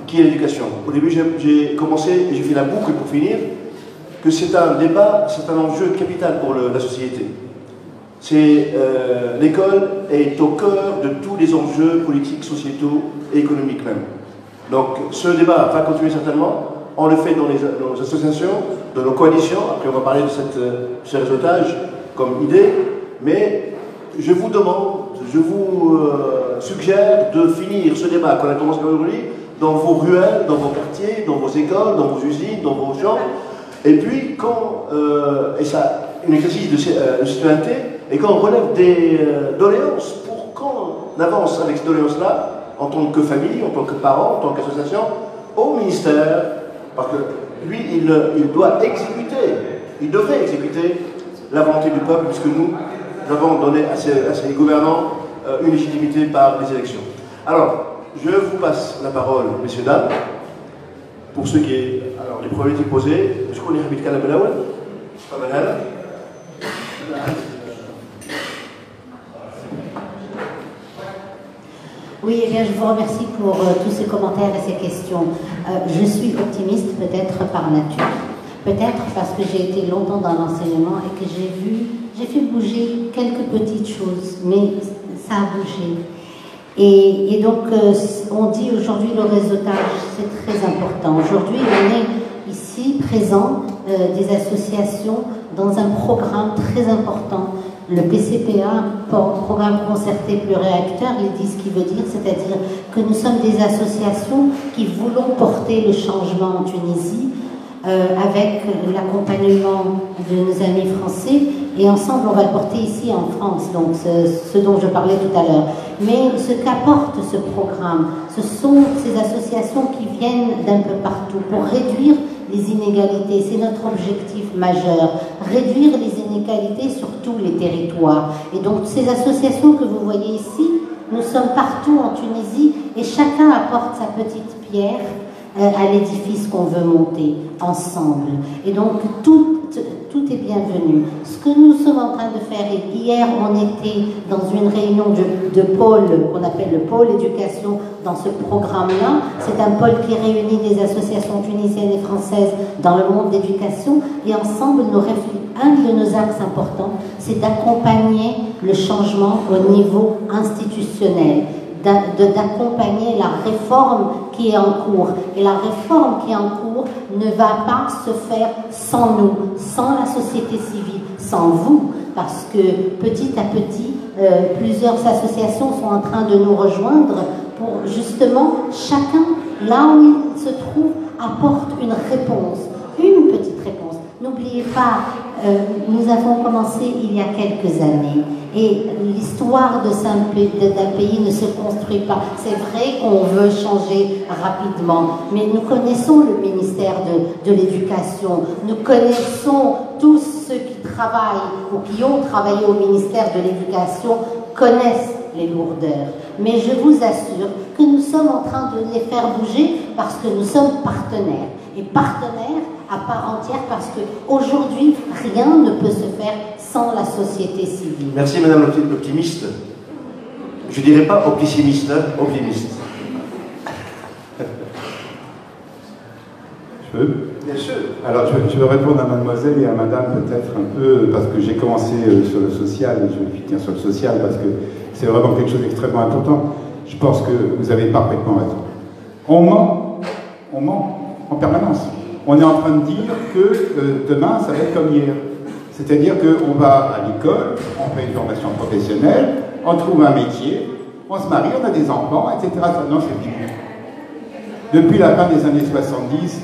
Speaker 2: qui est l'éducation. Au début, j'ai commencé, et j'ai fait la boucle pour finir, que c'est un débat, c'est un enjeu capital pour la société. L'école est au cœur de tous les enjeux politiques, sociétaux et économiques même. Donc ce débat va continuer certainement. On le fait dans nos associations, dans nos coalitions. Après, on va parler de ce réseautage comme idée. Mais je vous demande, je vous suggère de finir ce débat qu'on a commencé aujourd'hui dans vos ruelles, dans vos quartiers, dans vos écoles, dans vos usines, dans vos champs. Et puis, et ça, un exercice de citoyenneté, et quand on relève des doléances, pour qu'on avance avec ces doléances-là, en tant que famille, en tant que parent, en tant qu'association, au ministère, parce que lui, il doit exécuter, il devrait exécuter la volonté du peuple, puisque nous avons donné à ces gouvernants une légitimité par les élections. Alors, je vous passe la parole, messieurs, dames, pour ceux qui... Alors, les problématiques posées, est-ce qu'on est habitué à la Belaoul? Pas mal.
Speaker 3: Oui, eh bien, je vous remercie pour tous ces commentaires et ces questions. Je suis optimiste peut-être par nature, peut-être parce que j'ai été longtemps dans l'enseignement et que j'ai fait bouger quelques petites choses, mais ça a bougé. Et donc, on dit aujourd'hui le réseautage, c'est très important. Aujourd'hui, on est ici présent des associations dans un programme très important. Le PCPA, Programme Concerté Pluriacteur, il dit ce qu'il veut dire, c'est-à-dire que nous sommes des associations qui voulons porter le changement en Tunisie avec l'accompagnement de nos amis français, et ensemble on va le porter ici en France, donc ce dont je parlais tout à l'heure. Mais ce qu'apporte ce programme, ce sont ces associations qui viennent d'un peu partout pour réduire les inégalités. C'est notre objectif majeur, réduire les inégalités sur tous les territoires. Et donc ces associations que vous voyez ici, nous sommes partout en Tunisie et chacun apporte sa petite pierre à l'édifice qu'on veut monter ensemble. Et donc tout est bienvenu. Ce que nous sommes en train de faire, et hier on était dans une réunion de pôle, qu'on appelle le pôle éducation, dans ce programme-là. C'est un pôle qui réunit des associations tunisiennes et françaises dans le monde d'éducation, et ensemble, un de nos axes importants, c'est d'accompagner le changement au niveau institutionnel, d'accompagner la réforme qui est en cours. Et la réforme qui est en cours ne va pas se faire sans nous, sans la société civile, sans vous, parce que petit à petit, plusieurs associations sont en train de nous rejoindre pour justement, chacun, là où il se trouve, apporte une réponse, une petite réponse. N'oubliez pas, nous avons commencé il y a quelques années et l'histoire d'un pays ne se construit pas. C'est vrai qu'on veut changer rapidement, mais nous connaissons le ministère de l'Éducation, nous connaissons tous ceux qui travaillent ou qui ont travaillé au ministère de l'Éducation, connaissent les lourdeurs. Mais je vous assure que nous sommes en train de les faire bouger parce que nous sommes partenaires. Et partenaires à part entière parce qu'aujourd'hui, rien ne peut se faire sans la société civile.
Speaker 2: Merci Madame l'optimiste. Je ne dirais pas optimiste, optimiste.
Speaker 5: Je peux?
Speaker 2: Bien sûr.
Speaker 5: Alors, je veux répondre à mademoiselle et à madame peut-être un peu, parce que j'ai commencé sur le social, et je vais finir sur le social, parce que c'est vraiment quelque chose d'extrêmement important. Je pense que vous avez parfaitement raison. On ment en permanence. On est en train de dire que demain, ça va être comme hier. C'est-à-dire qu'on va à l'école, on fait une formation professionnelle, on trouve un métier, on se marie, on a des enfants, etc. Non, c'est fini. Depuis la fin des années 70,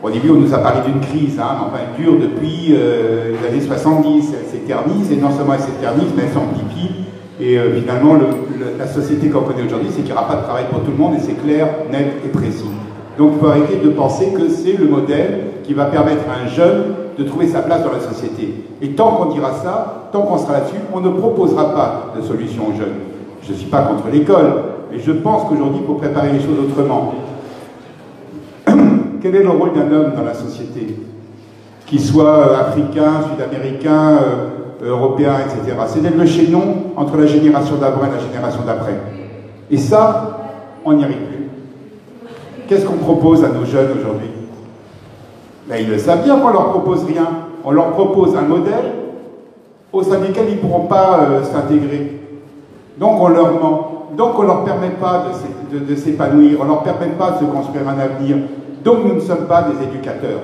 Speaker 5: Au début, on nous a parlé d'une crise, hein, enfin, elle dure depuis les années 70, elle s'éternise, et non seulement elle s'éternise, mais elle s'amplifie. Et finalement, la société qu'on connaît aujourd'hui, c'est qu'il n'y aura pas de travail pour tout le monde, et c'est clair, net et précis. Donc il faut arrêter de penser que c'est le modèle qui va permettre à un jeune de trouver sa place dans la société. Et tant qu'on dira ça, tant qu'on sera là-dessus, on ne proposera pas de solution aux jeunes. Je ne suis pas contre l'école, mais je pense qu'aujourd'hui, il faut préparer les choses autrement. Quel est le rôle d'un homme dans la société? Qu'il soit africain, sud-américain, européen, etc. C'est d'être le chaînon entre la génération d'avant et la génération d'après. Et ça, on n'y arrive plus. Qu'est-ce qu'on propose à nos jeunes aujourd'hui? Ben, ils le savent bien qu'on ne leur propose rien. On leur propose un modèle au sein duquel ils ne pourront pas s'intégrer. Donc on leur ment. Donc on ne leur permet pas de s'épanouir. On ne leur permet pas de se construire un avenir. Donc nous ne sommes pas des éducateurs.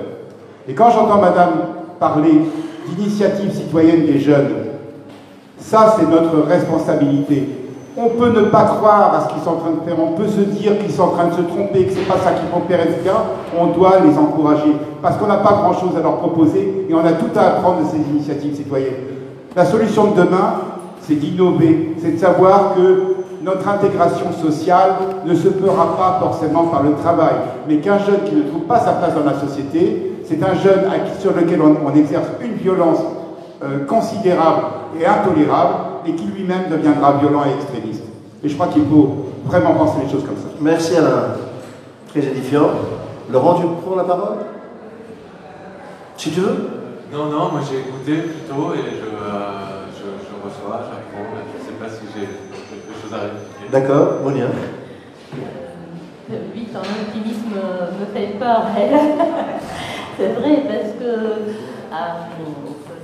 Speaker 5: Et quand j'entends Madame parler d'initiative citoyenne des jeunes, ça c'est notre responsabilité. On peut ne pas croire à ce qu'ils sont en train de faire, on peut se dire qu'ils sont en train de se tromper, que c'est pas ça qu'ils vont faire, etc. On doit les encourager, parce qu'on n'a pas grand-chose à leur proposer, et on a tout à apprendre de ces initiatives citoyennes. La solution de demain, c'est d'innover, c'est de savoir que notre intégration sociale ne se fera pas forcément par le travail, mais qu'un jeune qui ne trouve pas sa place dans la société, c'est un jeune sur lequel on exerce une violence considérable et intolérable, et qui lui-même deviendra violent et extrémiste. Et je crois qu'il faut vraiment penser les choses comme ça.
Speaker 2: Merci Alain. Très édifiant. Laurent, tu prends la parole? Si tu veux.
Speaker 4: Non, moi j'ai écouté plutôt et je reçois, j'apprends. Je ne sais pas si j'ai quelque chose à répliquer.
Speaker 2: D'accord, Monia.
Speaker 7: Oui, ton optimisme me fait peur, elle. C'est vrai, parce que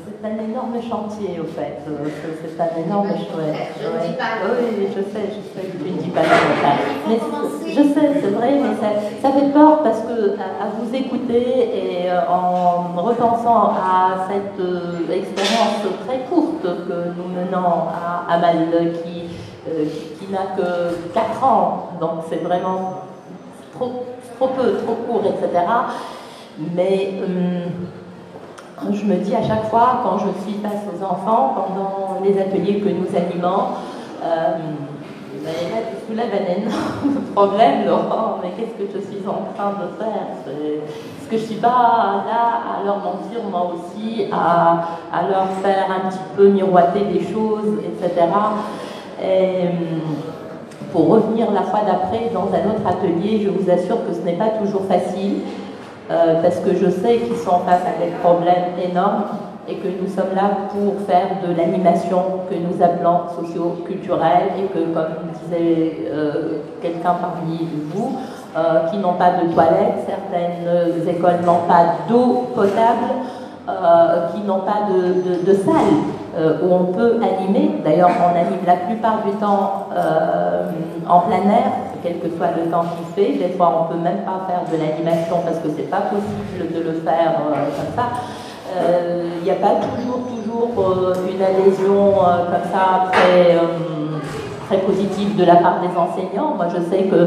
Speaker 7: c'est un énorme chantier, au fait. C'est un énorme chouette.
Speaker 3: Je ne dis pas.
Speaker 7: Oui, je sais que tu ne dis pas ça. Mais je sais, c'est vrai, mais ça fait peur parce que à vous écouter et en repensant à cette expérience très courte que nous menons à Amal, qui n'a que 4 ans, donc c'est vraiment trop peu, trop court, etc. Mais je me dis à chaque fois, quand je suis face aux enfants, pendant les ateliers que nous animons, là, tu soulèves un énorme problème, Laurent, mais qu'est-ce que je suis en train de faire? Est-ce que je ne suis pas là à leur mentir, moi aussi, à leur faire un petit peu miroiter des choses, etc. Et pour revenir la fois d'après dans un autre atelier, je vous assure que ce n'est pas toujours facile. Parce que je sais qu'ils sont face à des problèmes énormes et que nous sommes là pour faire de l'animation que nous appelons socio-culturelle et que, comme disait quelqu'un parmi vous, qui n'ont pas de toilettes, certaines écoles n'ont pas d'eau potable, qui n'ont pas de salle où on peut animer. D'ailleurs, on anime la plupart du temps en plein air, quel que soit le temps qu'il fait. Des fois, on ne peut même pas faire de l'animation parce que ce n'est pas possible de le faire comme ça. Il n'y a pas toujours une adhésion comme ça très positive de la part des enseignants. Moi, je sais que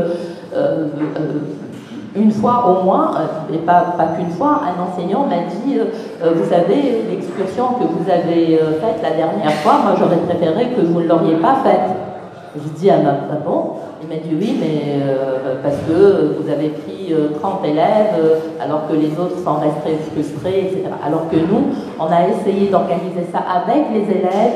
Speaker 7: une fois au moins, et pas qu'une fois, un enseignant m'a dit vous savez, l'excursion que vous avez faite la dernière fois, moi j'aurais préféré que vous ne l'auriez pas faite. Je dis ah bon? Il m'a dit oui, mais parce que vous avez pris 30 élèves alors que les autres s'en resteraient frustrés, etc. Alors que nous, on a essayé d'organiser ça avec les élèves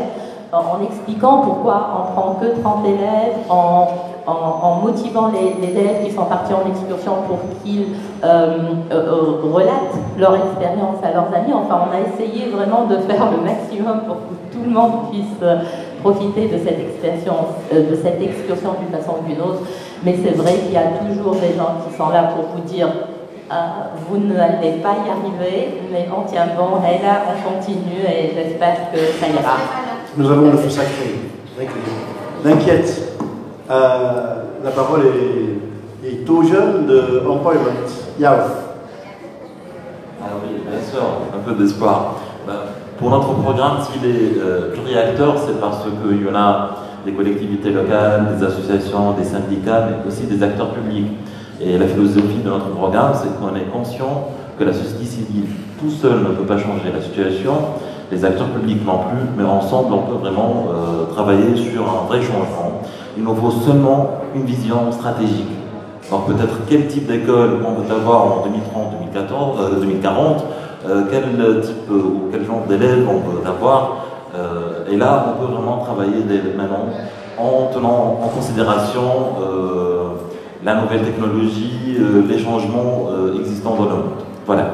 Speaker 7: en expliquant pourquoi on prend que 30 élèves, en motivant les élèves qui sont partis en excursion pour qu'ils relatent leur expérience à leurs amis. Enfin, on a essayé vraiment de faire le maximum pour que tout le monde puisse profiter de cette excursion d'une façon ou d'une autre. Mais c'est vrai qu'il y a toujours des gens qui sont là pour vous dire vous n'allez pas y arriver, mais on tient bon, et là on continue et j'espère que ça ira.
Speaker 2: Nous avons le feu sacré. L'inquiète. La parole est au jeune de Employment. Yao.
Speaker 6: Alors oui, bien sûr, un peu d'espoir. Pour notre programme, s'il est pluriacteur, c'est parce qu'il y en a des collectivités locales, des associations, des syndicats, mais aussi des acteurs publics. Et la philosophie de notre programme, c'est qu'on est conscient que la société civile tout seul ne peut pas changer la situation, les acteurs publics non plus, mais ensemble on peut vraiment travailler sur un vrai changement. Il nous faut seulement une vision stratégique. Alors peut-être quel type d'école on veut avoir en 2030, 2040, quel type ou quel genre d'élèves on veut avoir. Et là, on peut vraiment travailler dès maintenant en tenant en considération la nouvelle technologie, les changements existants dans le monde. Voilà.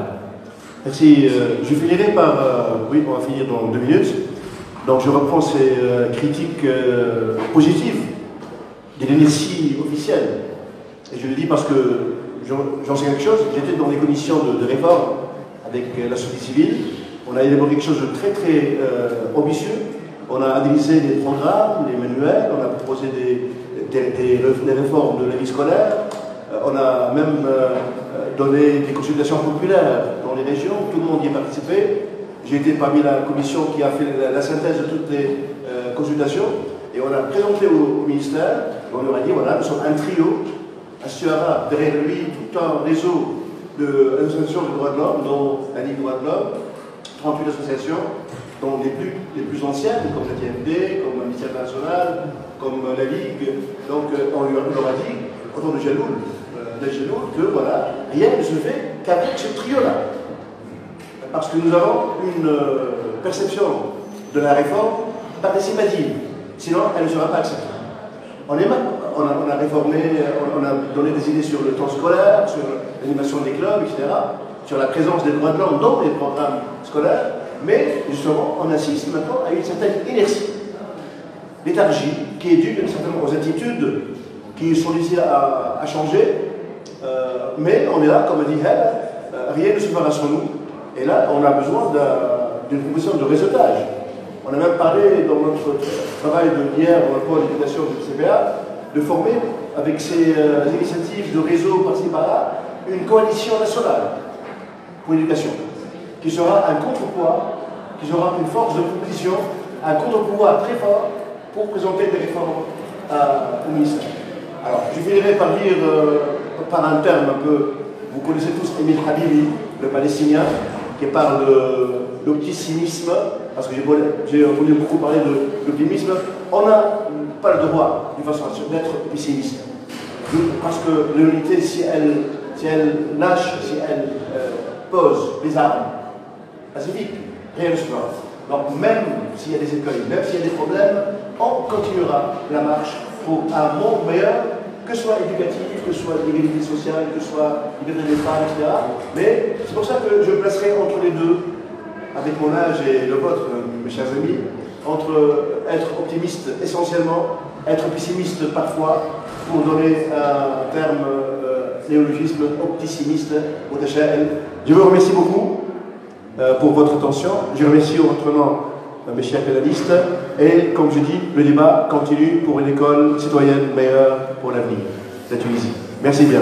Speaker 2: Merci. Je finirai par... oui, on va finir dans 2 minutes. Donc je reprends ces critiques positives de l'inertie officielle. Et je le dis parce que j'en sais quelque chose. J'étais dans les commissions de réforme avec la société civile. On a élaboré quelque chose de très très ambitieux. On a analysé les programmes, les manuels, on a proposé des réformes de la vie scolaire. On a même donné des consultations populaires dans les régions. Tout le monde y a participé. J'ai été parmi la commission qui a fait la synthèse de toutes les consultations. Et on a présenté au ministère. On leur a dit, voilà, nous sommes un trio. Assuara derrière lui tout un réseau d'associations de droits de l'homme, dont la Ligue des droits de l'homme, 38 associations, dont les plus anciennes, comme la TMD, comme l'Amnesty International, comme la Ligue. Donc on leur a dit, autour de Jaloul, que voilà, rien ne se fait qu'avec ce trio-là. Parce que nous avons une perception de la réforme participative, sinon elle ne sera pas acceptée. On a réformé, on a donné des idées sur le temps scolaire, sur l'animation des clubs, etc., sur la présence des droits de l'homme dans les programmes scolaires, mais justement, on assiste maintenant à une certaine inertie, léthargie, qui est due certainement aux attitudes qui sont laissées à changer, mais on est là, comme a dit elle, rien ne se fera sans nous, et là, on a besoin d'une proposition de réseautage. On a même parlé dans notre travail d'hier dans le pôle d'éducation du CPA de former avec ces initiatives de réseau par-ci par-là une coalition nationale pour l'éducation qui sera un contrepoids, qui sera une force de proposition, un contre-pouvoir très fort pour présenter des réformes au ministère. Alors, je finirai par dire par un terme un peu, vous connaissez tous Émile Habibi, le palestinien, qui parle de l'optimisme, parce que j'ai voulu beaucoup parler de l'optimisme. On n'a pas le droit, d'une façon d'être pessimiste. Parce que l'unité, si elle lâche, si elle pose les armes pacifiques, rien ne se fera. Donc même s'il y a des écueils, même s'il y a des problèmes, on continuera la marche pour un monde meilleur, que ce soit éducatif, que ce soit l'égalité sociale, que ce soit l'égalité des femmes, etc. Mais c'est pour ça que je placerai entre les deux, avec mon âge et le vôtre, mes chers amis, entre être optimiste essentiellement, être pessimiste parfois, pour donner un terme néologisme optimiste au THL. Je vous remercie beaucoup pour votre attention. Je remercie en votre nom mes chers pénalistes. Et comme je dis, le débat continue pour une école citoyenne meilleure pour l'avenir de la Tunisie. Merci bien.